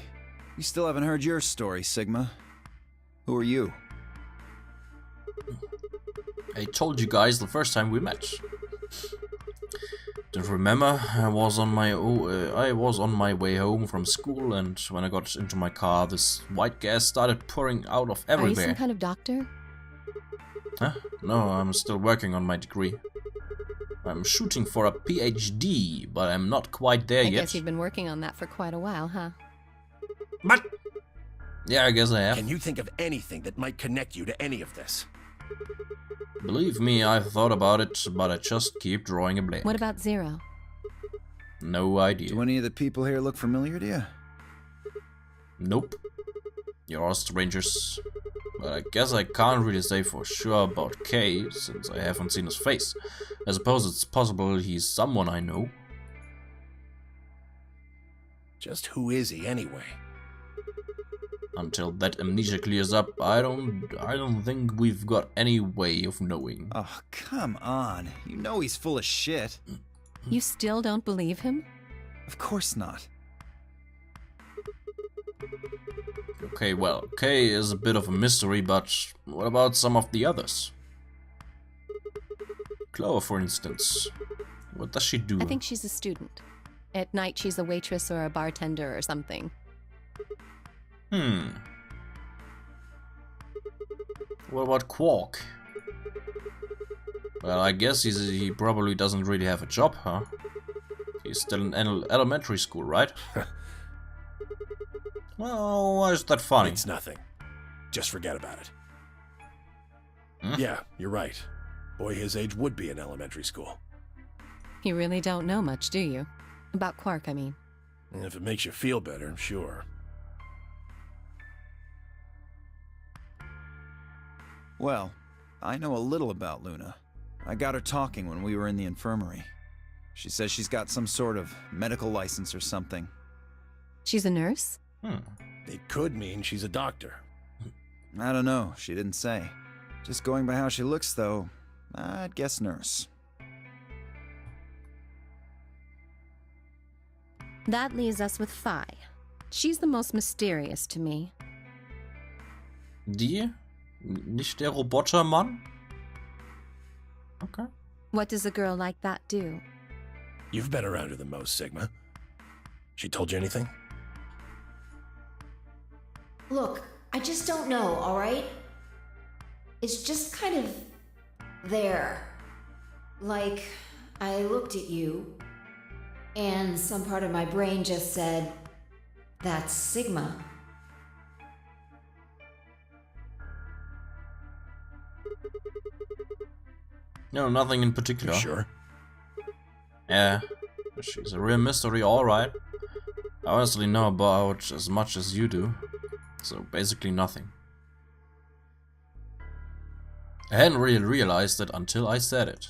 You still haven't heard your story, Sigma. Who are you? I told you guys the first time we met. Don't remember? I was on my way home from school, and when I got into my car, this white gas started pouring out of everywhere. Are you some kind of doctor? Huh? No, I'm still working on my degree. I'm shooting for a PhD, but I'm not quite there yet. I guess you've been working on that for quite a while, huh? What? Yeah, I guess I have. Can you think of anything that might connect you to any of this? Believe me, I've thought about it, but I just keep drawing a blank. What about Zero? No idea. Do any of the people here look familiar to you? Nope. You're all strangers. But I guess I can't really say for sure about K, since I haven't seen his face. I suppose it's possible he's someone I know. Just who is he anyway? Until that amnesia clears up, I don't think we've got any way of knowing. Oh, come on. You know he's full of shit. You still don't believe him? Of course not. Okay, well, Kay is a bit of a mystery, but what about some of the others? Chloe, for instance. What does she do? I think she's a student. At night, she's a waitress or a bartender or something. What about Quark? Well, I guess he probably doesn't really have a job, huh? He's still in elementary school, right? Well, why is that funny? It's nothing. Just forget about it. Hmm? Yeah, you're right. Boy his age would be in elementary school. You really don't know much, do you? About Quark, I mean. And if it makes you feel better, sure. Well, I know a little about Luna. I got her talking when we were in the infirmary. She says she's got some sort of medical license or something. She's a nurse? It could mean she's a doctor. I don't know, she didn't say. Just going by how she looks, though, I'd guess nurse. That leaves us with Phi. She's the most mysterious to me. Die? Nicht der Robotermann? Okay. What does a girl like that do? You've been around her the most, Sigma. She told you anything? Look, I just don't know, alright? It's just kind of there. Like, I looked at you, and some part of my brain just said, that's Sigma. No, nothing in particular. You sure? Yeah, she's a real mystery, alright. I honestly know about as much as you do, so basically nothing. I hadn't really realized it until I said it.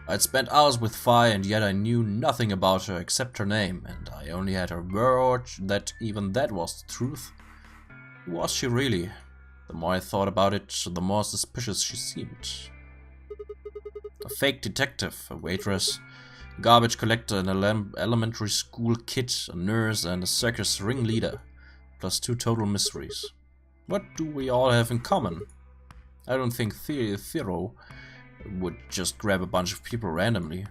I'd spent hours with Phi and yet I knew nothing about her except her name, and I only had her word that even that was the truth. Who was she really? The more I thought about it, the more suspicious she seemed. A fake detective, a waitress, a garbage collector, an elementary school kid, a nurse, and a circus ringleader, plus 2 total mysteries. What do we all have in common? I don't think Theo would just grab a bunch of people randomly.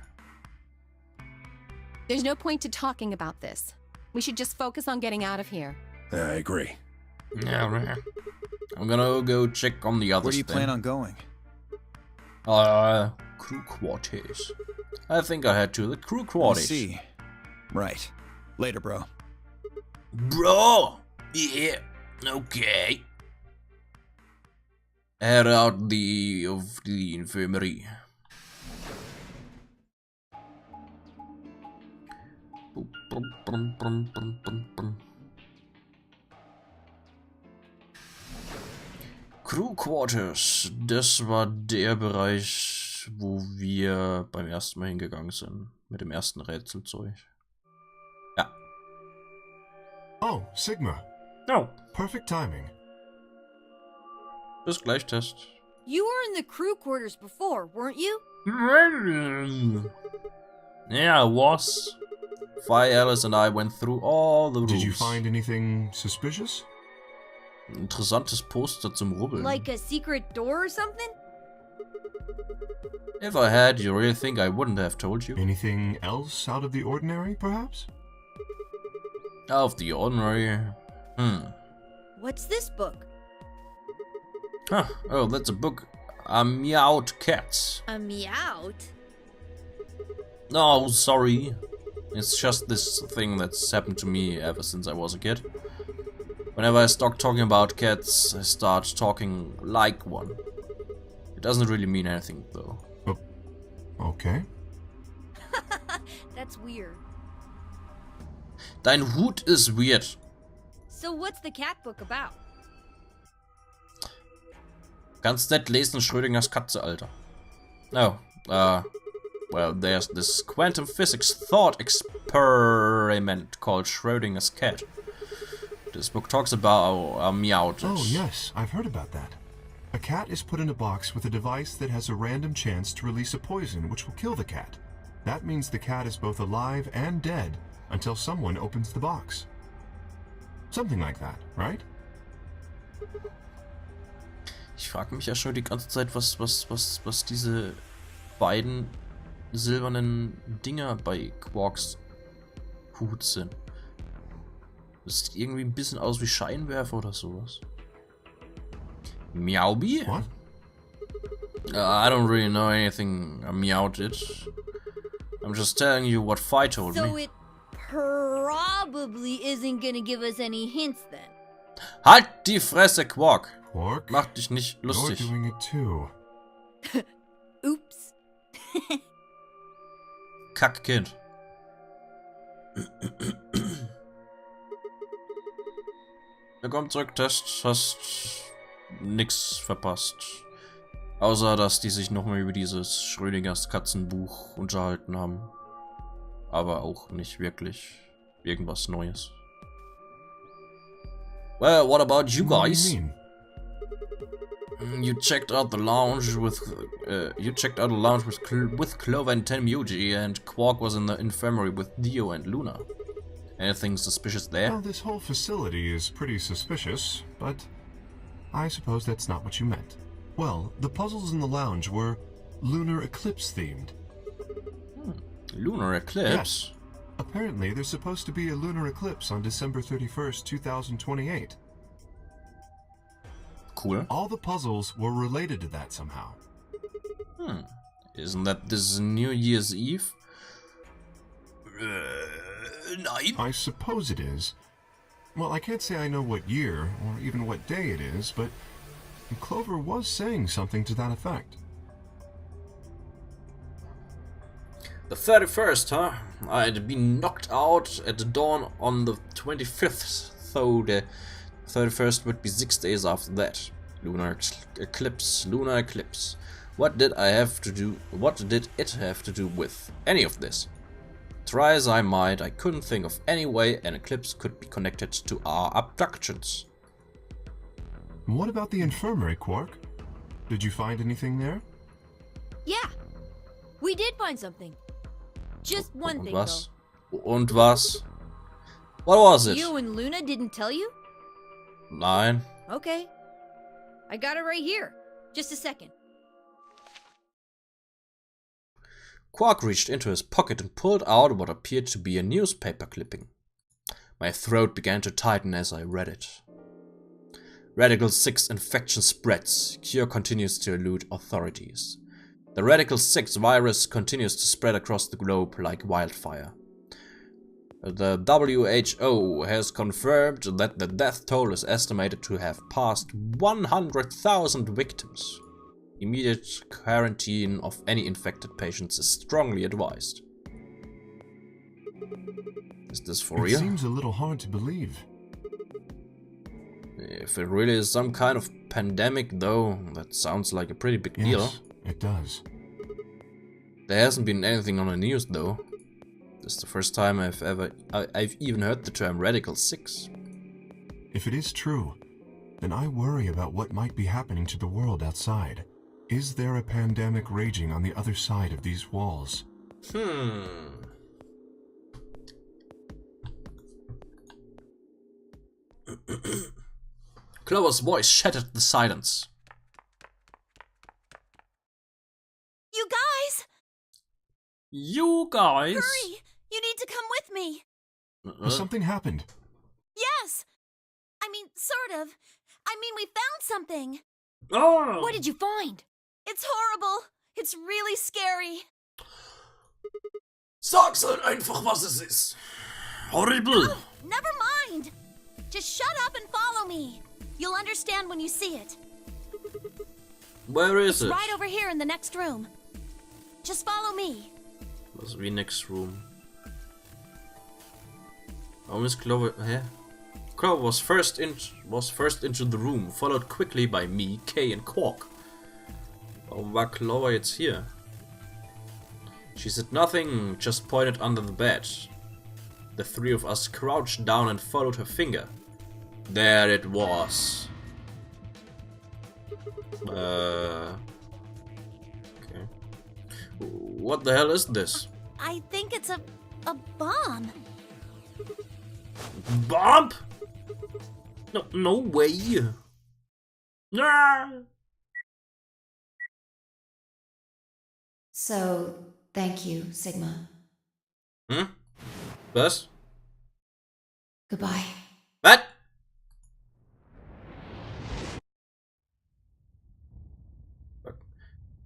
There's no point to talking about this. We should just focus on getting out of here. I agree. Yeah, I'm gonna go check on the others. Where do you plan on going? Crew quarters. I think I head to the crew quarters. I see. Right. Later, bro. Bro! Yeah, okay. Head out of the infirmary. Crew Quarters, das war der Bereich, wo wir beim ersten Mal hingegangen sind. Mit dem ersten Rätselzeug. Ja. Oh, Sigma. Oh. Perfect timing. Bis gleich, Test. You were in the crew quarters before, weren't you? Yeah, I was. Phi, Alice and I went through all the rooms. Did you find anything suspicious? Interessantes Poster zum Rubbeln. Like a secret door or something? If I had, you really think I wouldn't have told you? Anything else out of the ordinary, perhaps? Out of the ordinary? What's this book? Huh. Oh, that's a book. A Meowed Cats. A meowed? No, sorry. It's just this thing that's happened to me ever since I was a kid. Whenever I start talking about cats, I start talking like one. It doesn't really mean anything, though. Okay. That's weird. Dein Hut is weird. So what's the cat book about? Ganz nett lesen, Schrödingers Katze, Alter. Oh, well, there's this quantum physics thought experiment called Schrödinger's cat. This book talks about Meowth. Oh, yes, I've heard about that. A cat is put in a box with a device that has a random chance to release a poison which will kill the cat. That means the cat is both alive and dead until someone opens the box. Something like that, right? Ich frage mich ja schon die ganze Zeit, was diese beiden silbernen Dinger bei Quarks Hut sind. Das sieht irgendwie ein bisschen aus wie Scheinwerfer oder sowas. Meowby? What? I don't really know anything Meowth did. I'm just telling you what Fi told me. So it probably isn't gonna give us any hints then. Halt die Fresse, Quark! Quark? Mach dich nicht You're lustig. doing it too. Oops. Kackkind. Willkommen zurück, Test. Hast nix verpasst. Außer, dass die sich nochmal über dieses Schrödingers Katzenbuch unterhalten haben. Aber auch nicht wirklich irgendwas Neues. Well, what about you guys? What do you mean? You checked out the lounge with Clover and Tenmuji, and Quark was in the infirmary with Dio and Luna. Anything suspicious there? Well, this whole facility is pretty suspicious, but I suppose that's not what you meant. Well, the puzzles in the lounge were lunar eclipse themed. Lunar eclipse? Yes. Apparently, there's supposed to be a lunar eclipse on December 31st, 2028. Cool. All the puzzles were related to that somehow. Isn't that this New Year's Eve? Nein. I suppose it is. Well, I can't say I know what year, or even what day it is, but Clover was saying something to that effect. The 31st, huh? I'd been knocked out at the dawn on the 25th, so the 31st would be 6 days after that. Lunar eclipse, lunar eclipse. What did it have to do with any of this? Try as I might, I couldn't think of any way an eclipse could be connected to our abductions. What about the infirmary, Quark? Did you find anything there? Yeah, we did find something. Just one thing was? though. Und was? What was it? You and Luna didn't tell you? Nein. Okay. I got it right here. Just a second. Quark reached into his pocket and pulled out what appeared to be a newspaper clipping. My throat began to tighten as I read it. Radical 6 infection spreads. Cure continues to elude authorities. The Radical 6 virus continues to spread across the globe like wildfire. The WHO has confirmed that the death toll is estimated to have passed 100,000 victims. Immediate quarantine of any infected patients is strongly advised. Is this for real? It seems a little hard to believe. If it really is some kind of pandemic, though, that sounds like a pretty big deal. Yes, it does. There hasn't been anything on the news, though. This is the first time I've even heard the term Radical 6. If it is true, then I worry about what might be happening to the world outside. Is there a pandemic raging on the other side of these walls? Clover's voice shattered the silence. You guys! You guys! Hurry! You need to come with me! Something happened. Yes! I mean, sort of. I mean, we found something. Oh! What did you find? It's horrible. It's really scary. Sag's halt einfach, was es ist. Horrible! Oh, never mind. Just shut up and follow me. You'll understand when you see it. Where is it? Right over here in the next room. Just follow me. Was wie next room. Warum ist Clover... Hä? Clover was first into the room, followed quickly by me, Kay and Quark. Warum war Clover jetzt hier? She said nothing, just pointed under the bed. The three of us crouched down and followed her finger. There it was. Okay. What the hell is this? I think it's a bomb. Bomb? No way. Ah! So, thank you, Sigma. Was? Goodbye. What?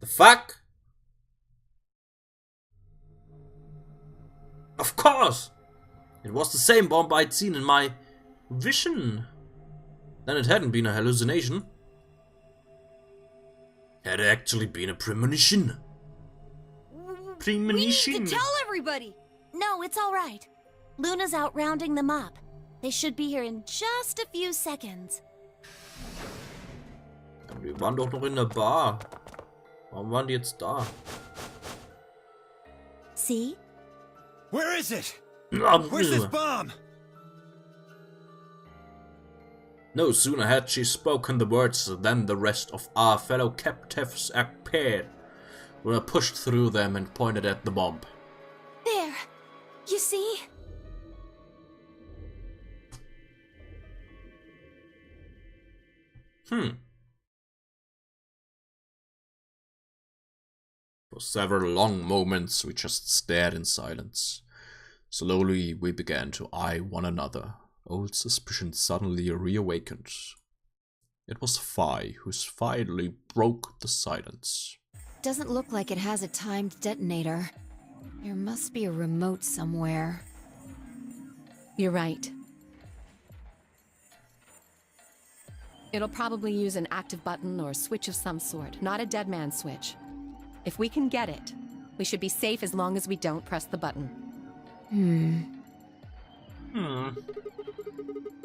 The fuck? Of course! It was the same bomb I'd seen in my vision. Then it hadn't been a hallucination. Had actually been a premonition. We need to tell everybody. No, it's all right. Luna's out rounding them up. They should be here in just a few seconds. Wir waren doch noch in der Bar. Warum waren die jetzt da? See? Where is it? Where's this bomb? No sooner had she spoken the words than the rest of our fellow captives appeared. We pushed through them and pointed at the bomb. There. You see? For several long moments, we just stared in silence. Slowly, we began to eye one another. Old suspicion suddenly reawakened. It was Phi who finally broke the silence. Doesn't look like it has a timed detonator. There must be a remote somewhere. You're right. It'll probably use an active button or switch of some sort, not a dead man switch. If we can get it, we should be safe as long as we don't press the button.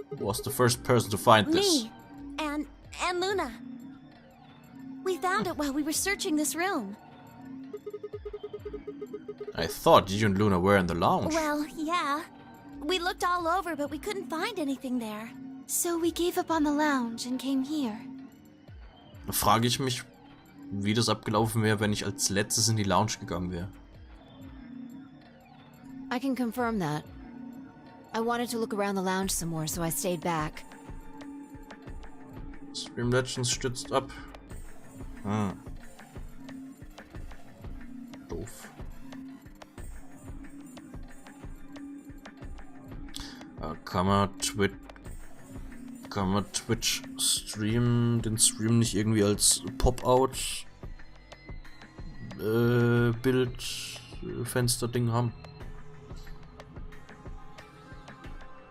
Who was the first person to find this? Me. And Luna. We found it while we were searching this room. I thought you and Luna were in the lounge. Well, yeah. We looked all over, but we couldn't find anything there. So we gave up on the lounge and came here. Da frage ich mich, wie das abgelaufen wäre, wenn ich als letztes in die Lounge gegangen wäre. I can confirm that. I wanted to look around the lounge some more, so I stayed back. Stream Legends stützt ab. Doof. Kann man Twitch streamen, den Stream nicht irgendwie als Pop-out Bildfenster-Ding haben?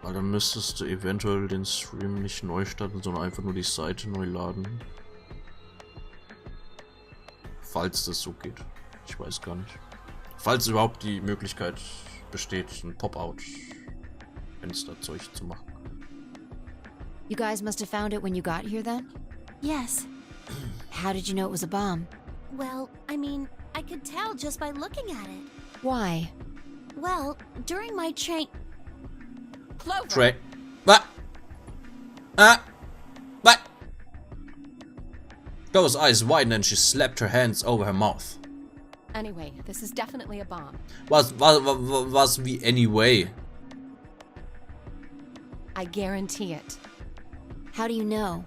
Weil dann müsstest du eventuell den Stream nicht neu starten, sondern einfach nur die Seite neu laden. Falls das so geht. Ich weiß gar nicht. Falls überhaupt die Möglichkeit besteht, ein Pop-out-Fensterzeug zu machen. You guys must have found it when you got here then? Yes. How did you know it was a bomb? Well, I mean, I could tell just by looking at it. Why? Well, during my Clover! What? What? Clover's eyes widened and she slapped her hands over her mouth. Anyway, this is definitely a bomb. Was wie anyway? I guarantee it. How do you know?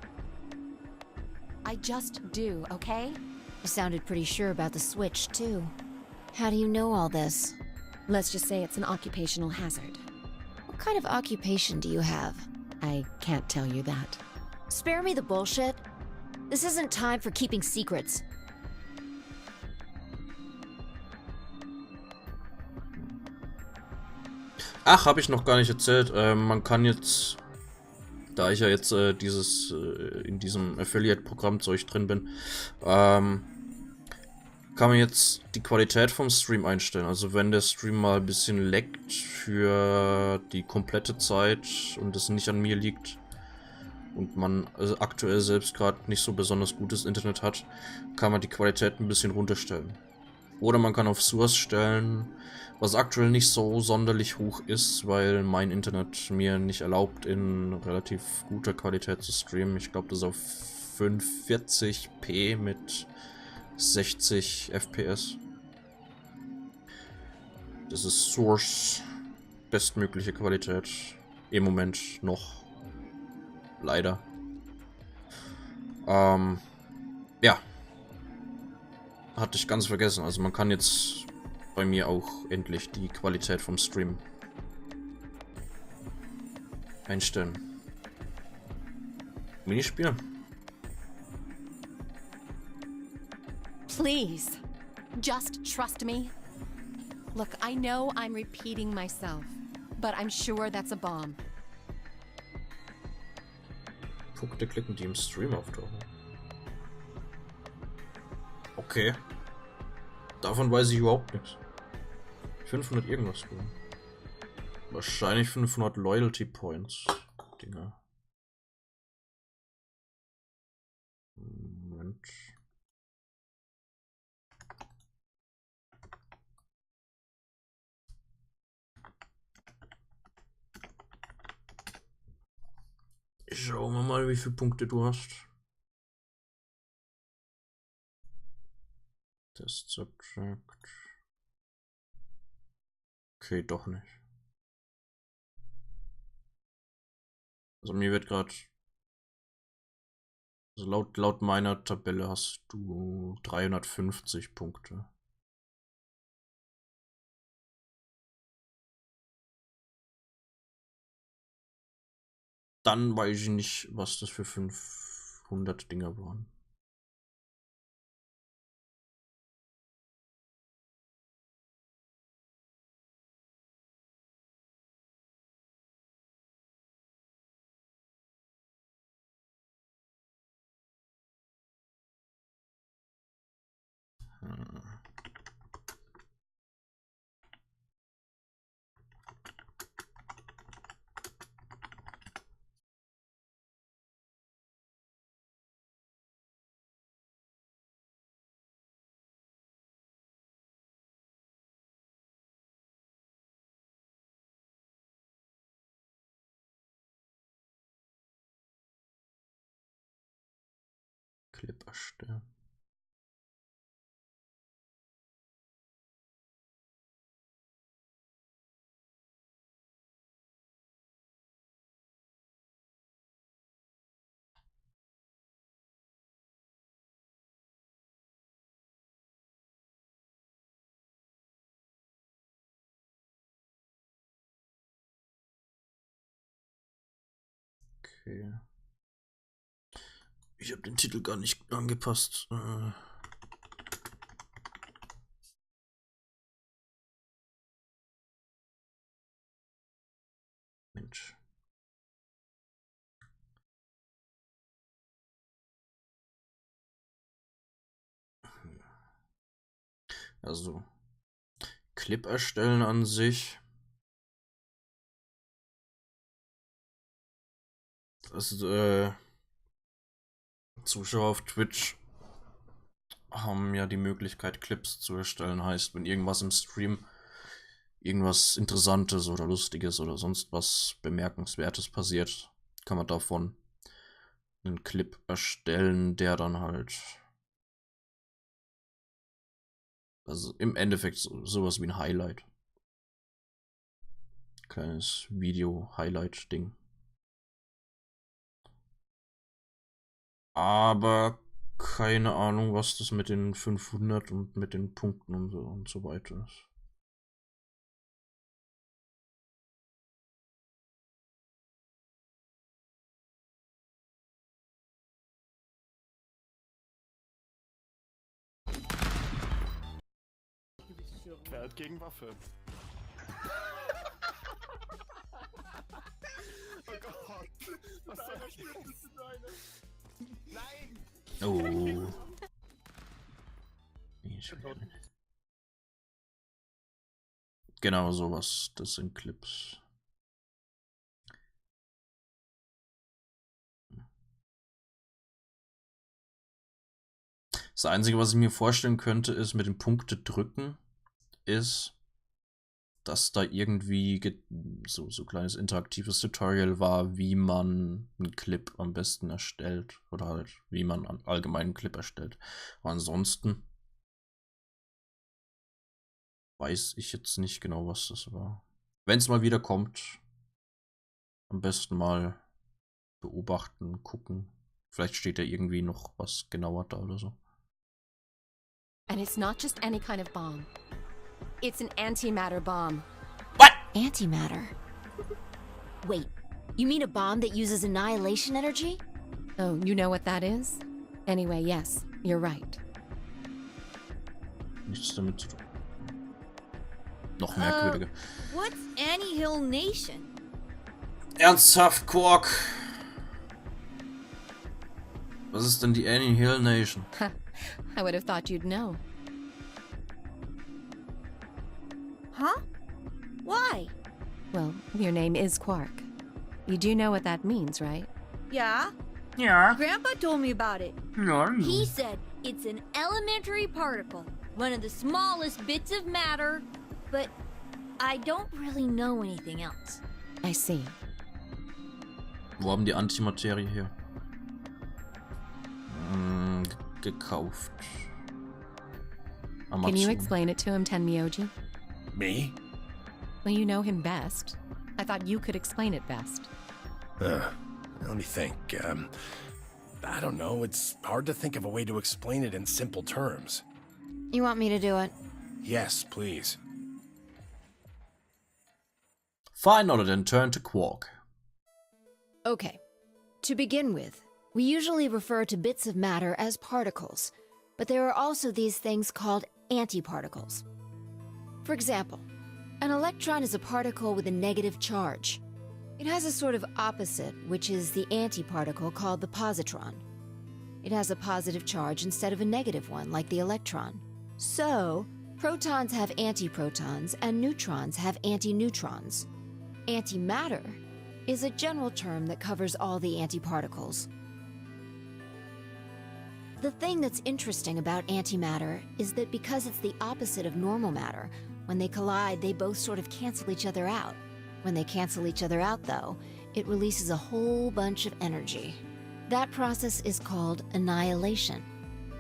I just do, okay? You sounded pretty sure about the switch, too. How do you know all this? Let's just say it's an occupational hazard. What kind of occupation do you have? I can't tell you that. Spare me the bullshit. This isn't time for keeping secrets. Ach, habe ich noch gar nicht erzählt. Man kann jetzt, da ich ja jetzt in diesem Affiliate-Programm-Zeug drin bin, kann kann man jetzt die Qualität vom Stream einstellen. Also wenn der Stream mal ein bisschen leckt für die komplette Zeit und es nicht an mir liegt und man aktuell selbst gerade nicht so besonders gutes Internet hat, kann man die Qualität ein bisschen runterstellen. Oder man kann auf Source stellen, was aktuell nicht so sonderlich hoch ist, weil mein Internet mir nicht erlaubt, in relativ guter Qualität zu streamen. Ich glaube, das ist auf 45p mit 60 FPS. Das ist Source bestmögliche Qualität. Im Moment noch. Leider. Ja. Hatte ich ganz vergessen. Also man kann jetzt bei mir auch endlich die Qualität vom Stream einstellen. Minispiel. Please, just trust me. Look, I know I'm repeating myself, but I'm sure that's a bomb. Punkte klicken, die im Stream auftauchen. Okay. Davon weiß ich überhaupt nichts. 500 irgendwas. Wahrscheinlich 500 Loyalty Points. Dinger. Moment. Schauen wir mal, wie viele Punkte du hast. Test Subtract. Okay, doch nicht. Also mir wird gerade... Also laut meiner Tabelle hast du 350 Punkte. Dann weiß ich nicht, was das für 500 Dinger waren. Clip erstellen. Okay. Ich habe den Titel gar nicht angepasst. Mensch. Also, Clip erstellen an sich. Also, Zuschauer auf Twitch haben ja die Möglichkeit, Clips zu erstellen. Heißt, wenn irgendwas im Stream, irgendwas Interessantes oder Lustiges oder sonst was Bemerkenswertes passiert, kann man davon einen Clip erstellen, der dann halt, also im Endeffekt sowas wie ein Highlight. Kleines Video-Highlight-Ding. Aber keine Ahnung, was das mit den 500 und mit den Punkten und so weiter ist. Wert gegen Waffe. Oh Gott. Was soll ich Nein! Oh. Genau sowas. Das sind Clips. Das Einzige, was ich mir vorstellen könnte, ist mit dem Punkte drücken, ist, dass da irgendwie so ein kleines interaktives Tutorial war, wie man einen Clip am besten erstellt. Oder halt, wie man allgemein einen Clip erstellt. Aber ansonsten weiß ich jetzt nicht genau, was das war. Wenn es mal wieder kommt, am besten mal beobachten, gucken. Vielleicht steht da irgendwie noch was genauer da oder so. And it's not just any kind of bomb. It's an antimatter bomb. What? Antimatter? Wait, you mean a bomb that uses annihilation energy? Oh, you know what that is? Anyway, yes, you're right. Nichts damit zu tun. Noch merkwürdiger. What's Hill Nation? Ernsthaft, Quark? Was ist denn die Hill Nation? I would have thought you'd know. Huh? Why? Well, your name is Quark. You do know what that means, right? Yeah? Yeah. Grandpa told me about it. Yeah. He said it's an elementary particle, one of the smallest bits of matter, but I don't really know anything else. I see. Wo haben die Antimaterie her? Gekauft. Can you explain it to him, Tenmyoji? Me? Well, you know him best. I thought you could explain it best. Let me think. I don't know. It's hard to think of a way to explain it in simple terms. You want me to do it? Yes, please. Fine, Otter, then turn to Quark. Okay. To begin with, we usually refer to bits of matter as particles, but there are also these things called antiparticles. For example, an electron is a particle with a negative charge. It has a sort of opposite, which is the antiparticle called the positron. It has a positive charge instead of a negative one, like the electron. So, protons have antiprotons and neutrons have antineutrons. Antimatter is a general term that covers all the antiparticles. The thing that's interesting about antimatter is that because it's the opposite of normal matter, when they collide, they both sort of cancel each other out. When they cancel each other out, though, it releases a whole bunch of energy. That process is called annihilation.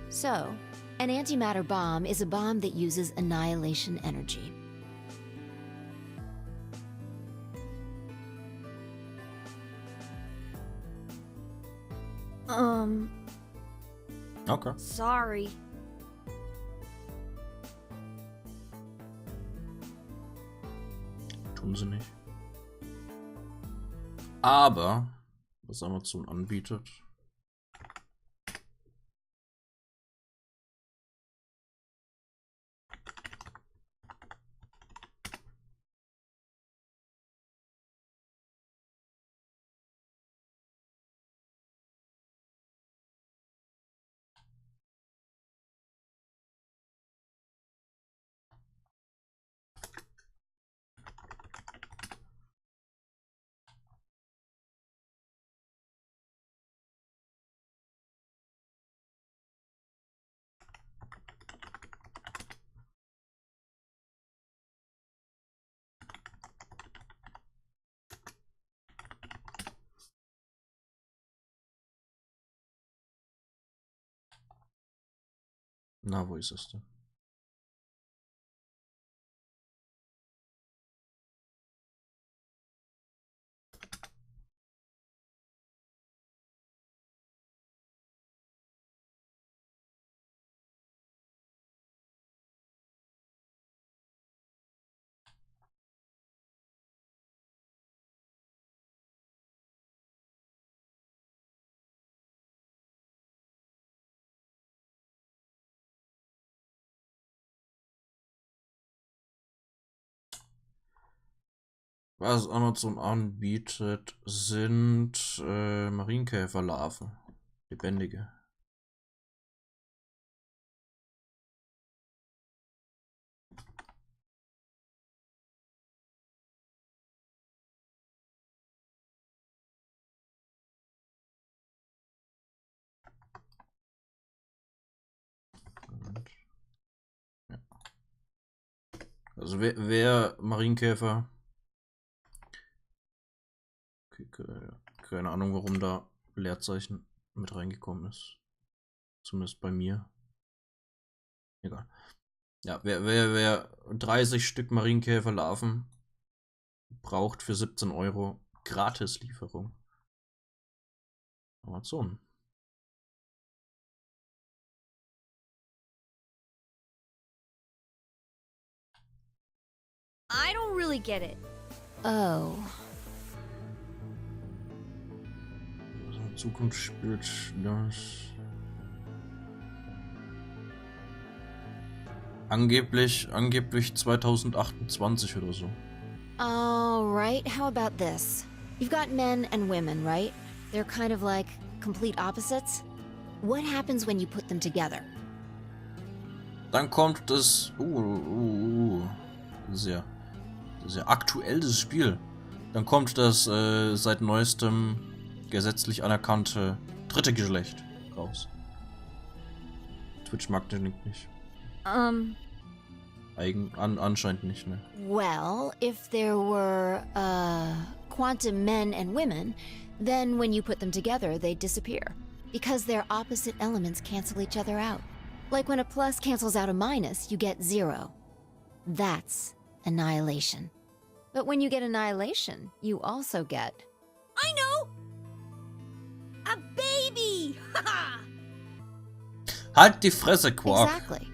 So, an antimatter bomb is a bomb that uses annihilation energy. Okay. Sorry. Tun sie nicht. Aber, was Amazon anbietet, na, wo ist es denn? Was Amazon anbietet, sind Marienkäferlarven. Lebendige. Also wer Marienkäfer... Okay, keine Ahnung, warum da Leerzeichen mit reingekommen ist. Zumindest bei mir. Egal. Ja, wer 30 Stück Marienkäferlarven braucht für 17 Euro Gratislieferung. Amazon. I don't really get it. Oh. Also in Zukunft spielt das. Angeblich 2028 oder so. All right, how about this? You've got men and women, right? They're kind of like complete opposites. What happens when you put them together? Dann kommt das. Sehr aktuelles Spiel. Dann kommt das seit neuestem gesetzlich anerkannte dritte Geschlecht raus. Twitch mag den Link nicht. Anscheinend nicht, ne? Well, if there were, quantum men and women, then when you put them together, they'd disappear. Because their opposite elements cancel each other out. Like when a plus cancels out a minus, you get 0. That's annihilation. But when you get annihilation, you also get... I know! A baby! Haha! Halt die Fresse, Quark! Exactly.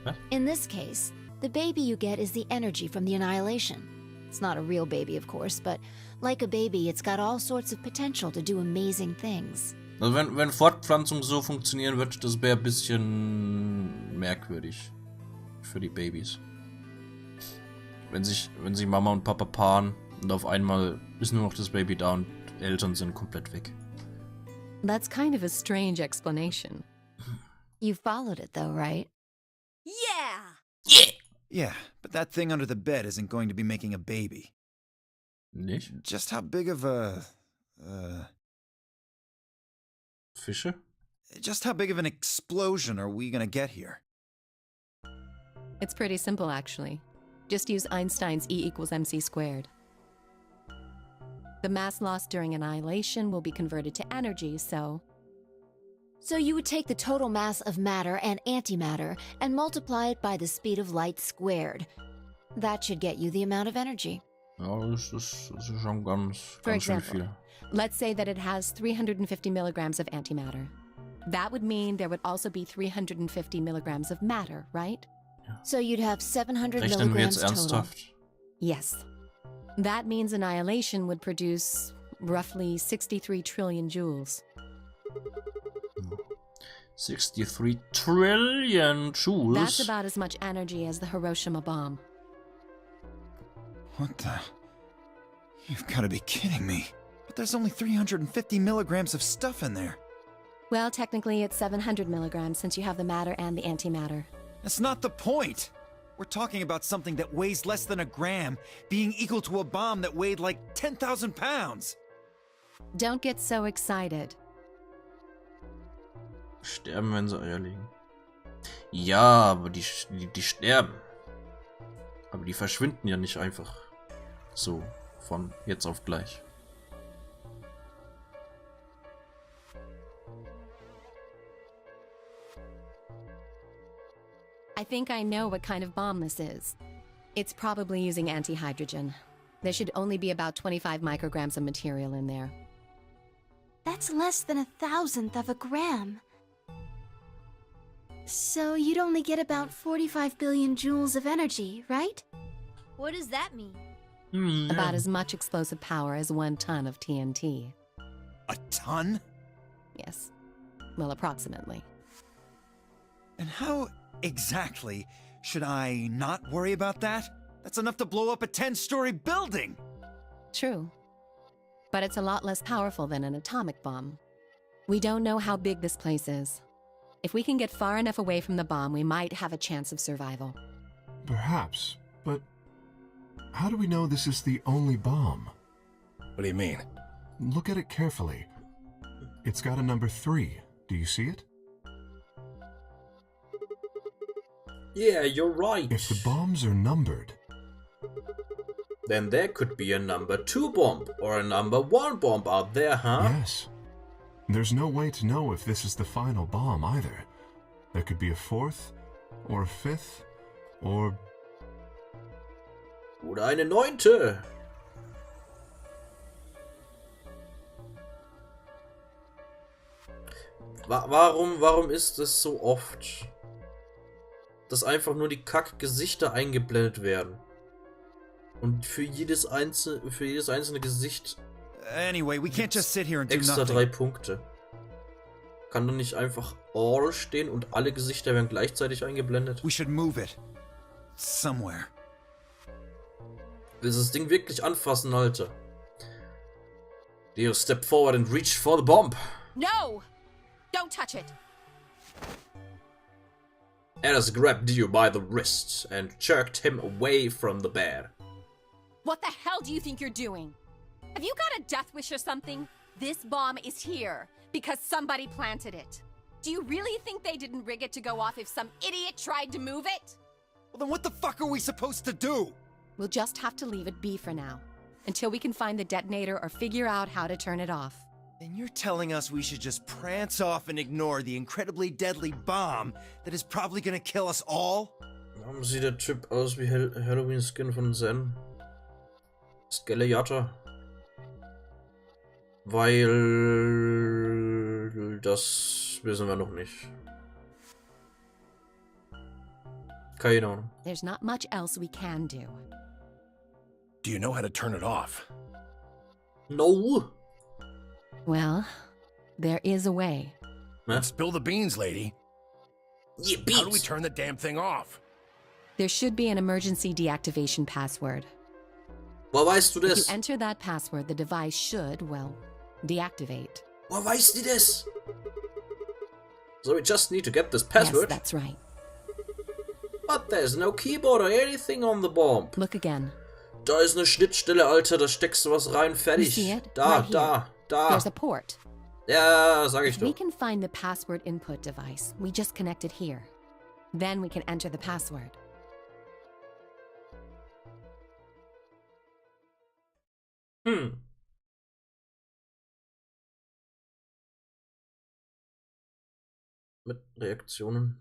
What? In this case, the baby you get is the energy from the annihilation. It's not a real baby, of course, but like a baby, it's got all sorts of potential to do amazing things. Also wenn Fortpflanzung so funktionieren wird, das wäre ein bisschen merkwürdig für die Babys. Wenn sich Mama und Papa paaren und auf einmal ist nur noch das Baby da und Eltern sind komplett weg. That's kind of a strange explanation. You followed it though, right? Yeah! Yeah, but that thing under the bed isn't going to be making a baby. Nicht? Just how big of a... Fische? Just how big of an explosion are we gonna get here? It's pretty simple, actually. Just use Einstein's E = mc squared. The mass lost during annihilation will be converted to energy, so... So you would take the total mass of matter and antimatter and multiply it by the speed of light squared. That should get you the amount of energy. Ja, das ist schon ganz For schön example, viel. let's say that it has 350 milligrams of antimatter. That would mean there would also be 350 milligrams of matter, right? So you'd have 700 Rechnen wir milligrams jetzt total. ernsthaft? Yes. That means annihilation would produce roughly 63 trillion joules. 63 trillion joules? That's about as much energy as the Hiroshima bomb. What the... You've gotta be kidding me. But there's only 350 milligrams of stuff in there. Well, technically it's 700 milligrams since you have the matter and the antimatter. That's not the point! We're talking about something that weighs less than a gram, being equal to a bomb that weighed like 10,000 pounds! Don't get so excited. Sterben, wenn sie Eier legen. Ja, aber die sterben. Aber die verschwinden ja nicht einfach so von jetzt auf gleich. I think I know what kind of bomb this is. It's probably using antihydrogen. There should only be about 25 micrograms of material in there. That's less than 1,000th of a gram. So you'd only get about 45 billion joules of energy, right? What does that mean? About as much explosive power as 1 ton of TNT. A ton? Yes. Well, approximately. And how exactly should I not worry about that? That's enough to blow up a 10-story building! True. But it's a lot less powerful than an atomic bomb. We don't know how big this place is. If we can get far enough away from the bomb, we might have a chance of survival. Perhaps, but how do we know this is the only bomb? What do you mean? Look at it carefully. It's got a number 3. Do you see it? Yeah, you're right. If the bombs are numbered, Then there could be a number 2 bomb or a number 1 bomb out there, huh? Yes. There's no way to know if this is the final bomb either. There could be a 4th, or a 5th, or... Oder eine 9. Warum ist es so oft, dass einfach nur die Kack-Gesichter eingeblendet werden? Und für jedes einzelne Gesicht Anyway, we can't just sit here and do extra nothing. 3 Punkte. Kann doch nicht einfach all stehen und alle Gesichter werden gleichzeitig eingeblendet? We should move it. Somewhere. Willst du das Ding wirklich anfassen, Alter? Leo, step forward and reach for the bomb. No! Don't touch it! Alice grabbed Dio by the wrist and jerked him away from the bed. What the hell do you think you're doing? Have you got a death wish or something? This bomb is here because somebody planted it. Do you really think they didn't rig it to go off if some idiot tried to move it? Well, then what the fuck are we supposed to do? We'll just have to leave it be for now, until we can find the detonator or figure out how to turn it off. And you're telling us we should just prance off and ignore the incredibly deadly bomb that is probably gonna kill us all? Warum sieht der Typ aus wie Halloween-Skin von Zen? Skelejatter. Weil das wissen wir noch nicht. Keine Ahnung. There's not much else we can do. Do you know how to turn it off? No. Well, there is a way. Then spill the beans, lady. Yeah, How do we turn the damn thing off? There should be an emergency deactivation password. Woher weißt du If das? you enter that password, the device should, well, deactivate. Woher weißt du das? So we just need to get this password? Yes, that's right. But there's no keyboard or anything on the bomb. Look again. Da ist eine Schnittstelle, Alter, da steckst du was rein, You fertig. see it? Da, Right da, here. da. There's a port. Ja, sag ich If we doch. can find the password input device, we just connect it here. Then we can enter the password. Mit Reaktionen.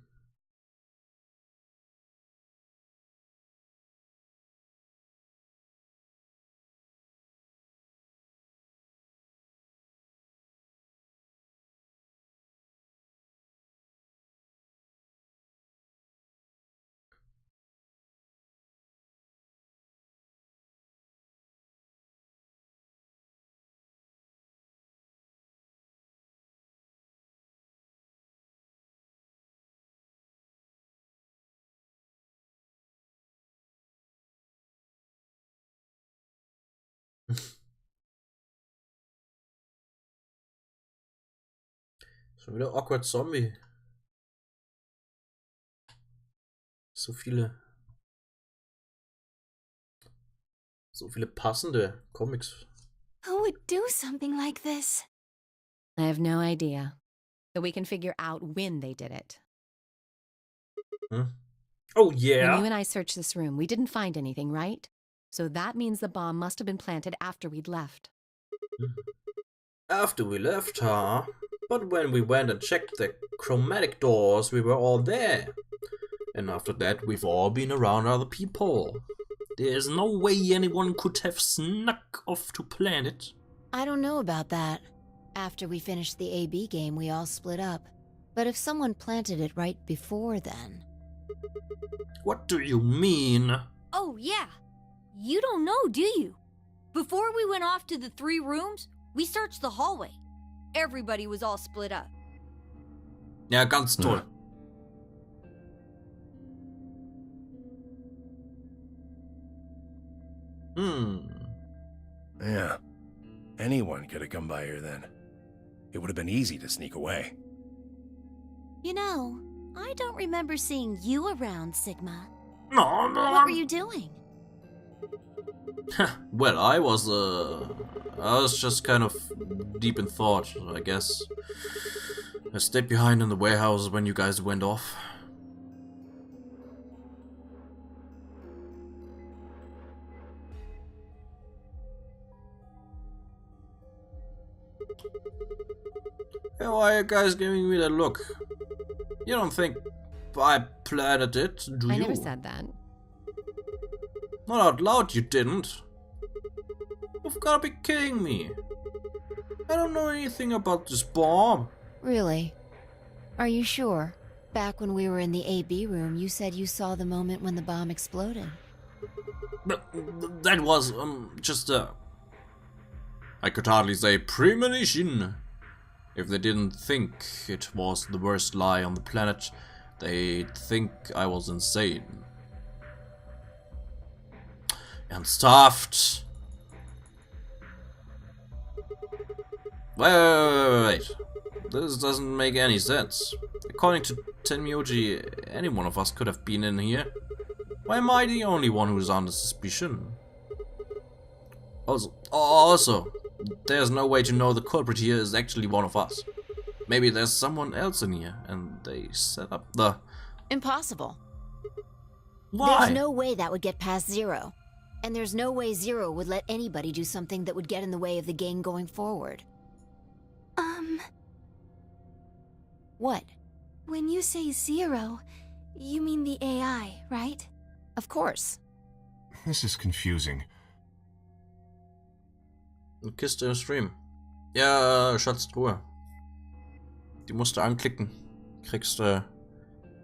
Schon wieder Awkward Zombie. So viele passende Comics. Who would do something like this? I have no idea. But we can figure out when they did it. Oh, When yeah. you and I searched this room, we didn't find anything, right? So that means the bomb must have been planted after we'd left. After we left, huh? But when we went and checked the chromatic doors, we were all there. And after that, we've all been around other people. There's no way anyone could have snuck off to plant it. I don't know about that. After we finished the AB game, we all split up. But if someone planted it right before then... What do you mean? Oh, yeah. You don't know, do you? Before we went off to the 3 rooms, we searched the hallway. Everybody was all split up. Ja, ganz toll. Yeah. Anyone could have come by here then. It would have been easy to sneak away. You know, I don't remember seeing you around, Sigma. No, What were you doing? Well, I was just kind of deep in thought, I guess. I stayed behind in the warehouse when you guys went off. Hey, why are you guys giving me that look? You don't think I planted it, do you? I never said that. Not out loud, you didn't. You've gotta be kidding me. I don't know anything about this bomb. Really? Are you sure? Back when we were in the AB room, you said you saw the moment when the bomb exploded. But that was, just I could hardly say premonition. If they didn't think it was the worst lie on the planet, they'd think I was insane. Ernsthaft? Wait. This doesn't make any sense. According to Tenmyoji, any one of us could have been in here. Why am I the only one who's under suspicion? Also, there's no way to know the culprit here is actually one of us. Maybe there's someone else in here, and they set up the... Impossible. Why? There's no way that would get past Zero. And there's no way Zero would let anybody do something that would get in the way of the gang going forward. What? When you say Zero, you mean the AI, right? Of course. This is confusing. Kiste im Stream. Ja, Schatztruhe. Die musst du anklicken. Kriegst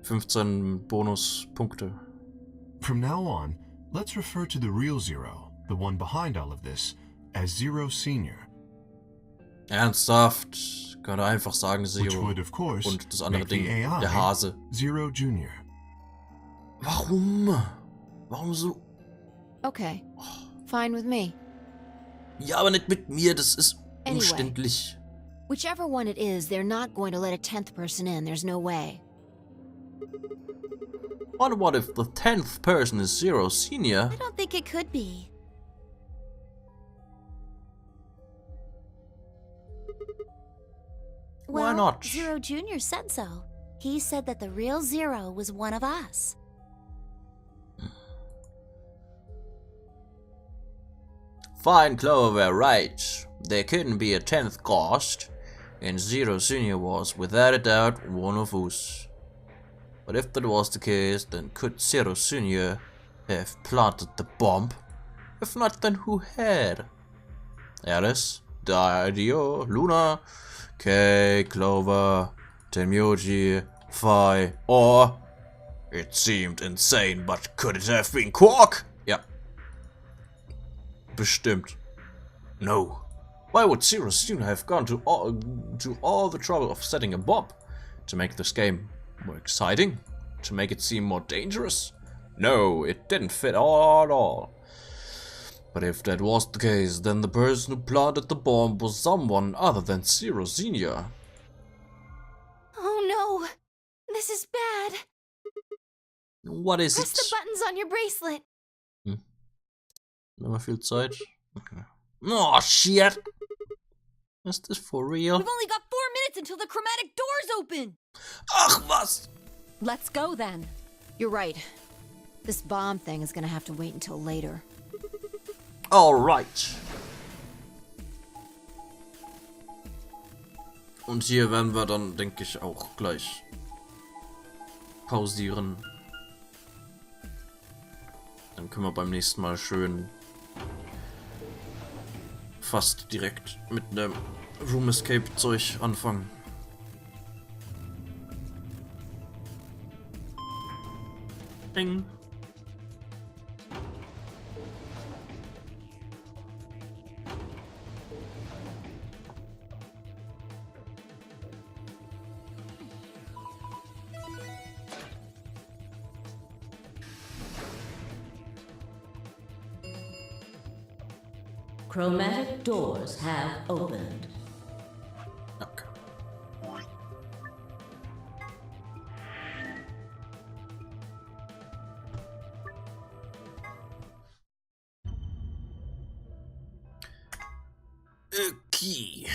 15 Bonuspunkte. From now on, let's refer to the real Zero, the one behind all of this, as Zero Senior. Ernsthaft? Könnte einfach sagen Which Zero. would, of course, Und das andere make the Ding, AI der Hase. Zero Junior. Warum? Warum so? Okay. Fine with me. Ja, aber nicht mit mir, das ist Anyway. umständlich. Whichever one it is, they're not going to let a 10th person in. There's no way. What if the 10th person is Zero Senior? I don't think it could be. Why Well, not? Zero Jr. said so. He said that the real Zero was one of us. Fine, Clover, right. There couldn't be a 10th ghost, and Zero Senior was, without a doubt, one of us. But if that was the case, then could Zero Senior have planted the bomb? If not, then who had? Alice, Dio, Luna, Kay, Clover, Tenmyoji, Phi, or... It seemed insane, but could it have been Quark? Ja. Bestimmt. No. Why would Zero Senior have gone to all the trouble of setting a bomb? To make this game more exciting? To make it seem more dangerous? No, it didn't fit all at all. But if that was the case, then the person who planted the bomb was someone other than Zero Senior. Oh no! This is bad! What is Press it? the buttons on your bracelet! Nicht mehr viel Zeit. Okay. Oh shit! Is this for real? We've only got 4 minutes until the chromatic doors open! Ach was! Let's go then. You're right. This bomb thing is gonna have to wait until later. Alright. Und hier werden wir dann, denke ich, auch gleich pausieren. Dann können wir beim nächsten Mal schön fast direkt mit einem Room Escape Zeug anfangen. Ding. Chromatic doors have opened. Okay. Okay.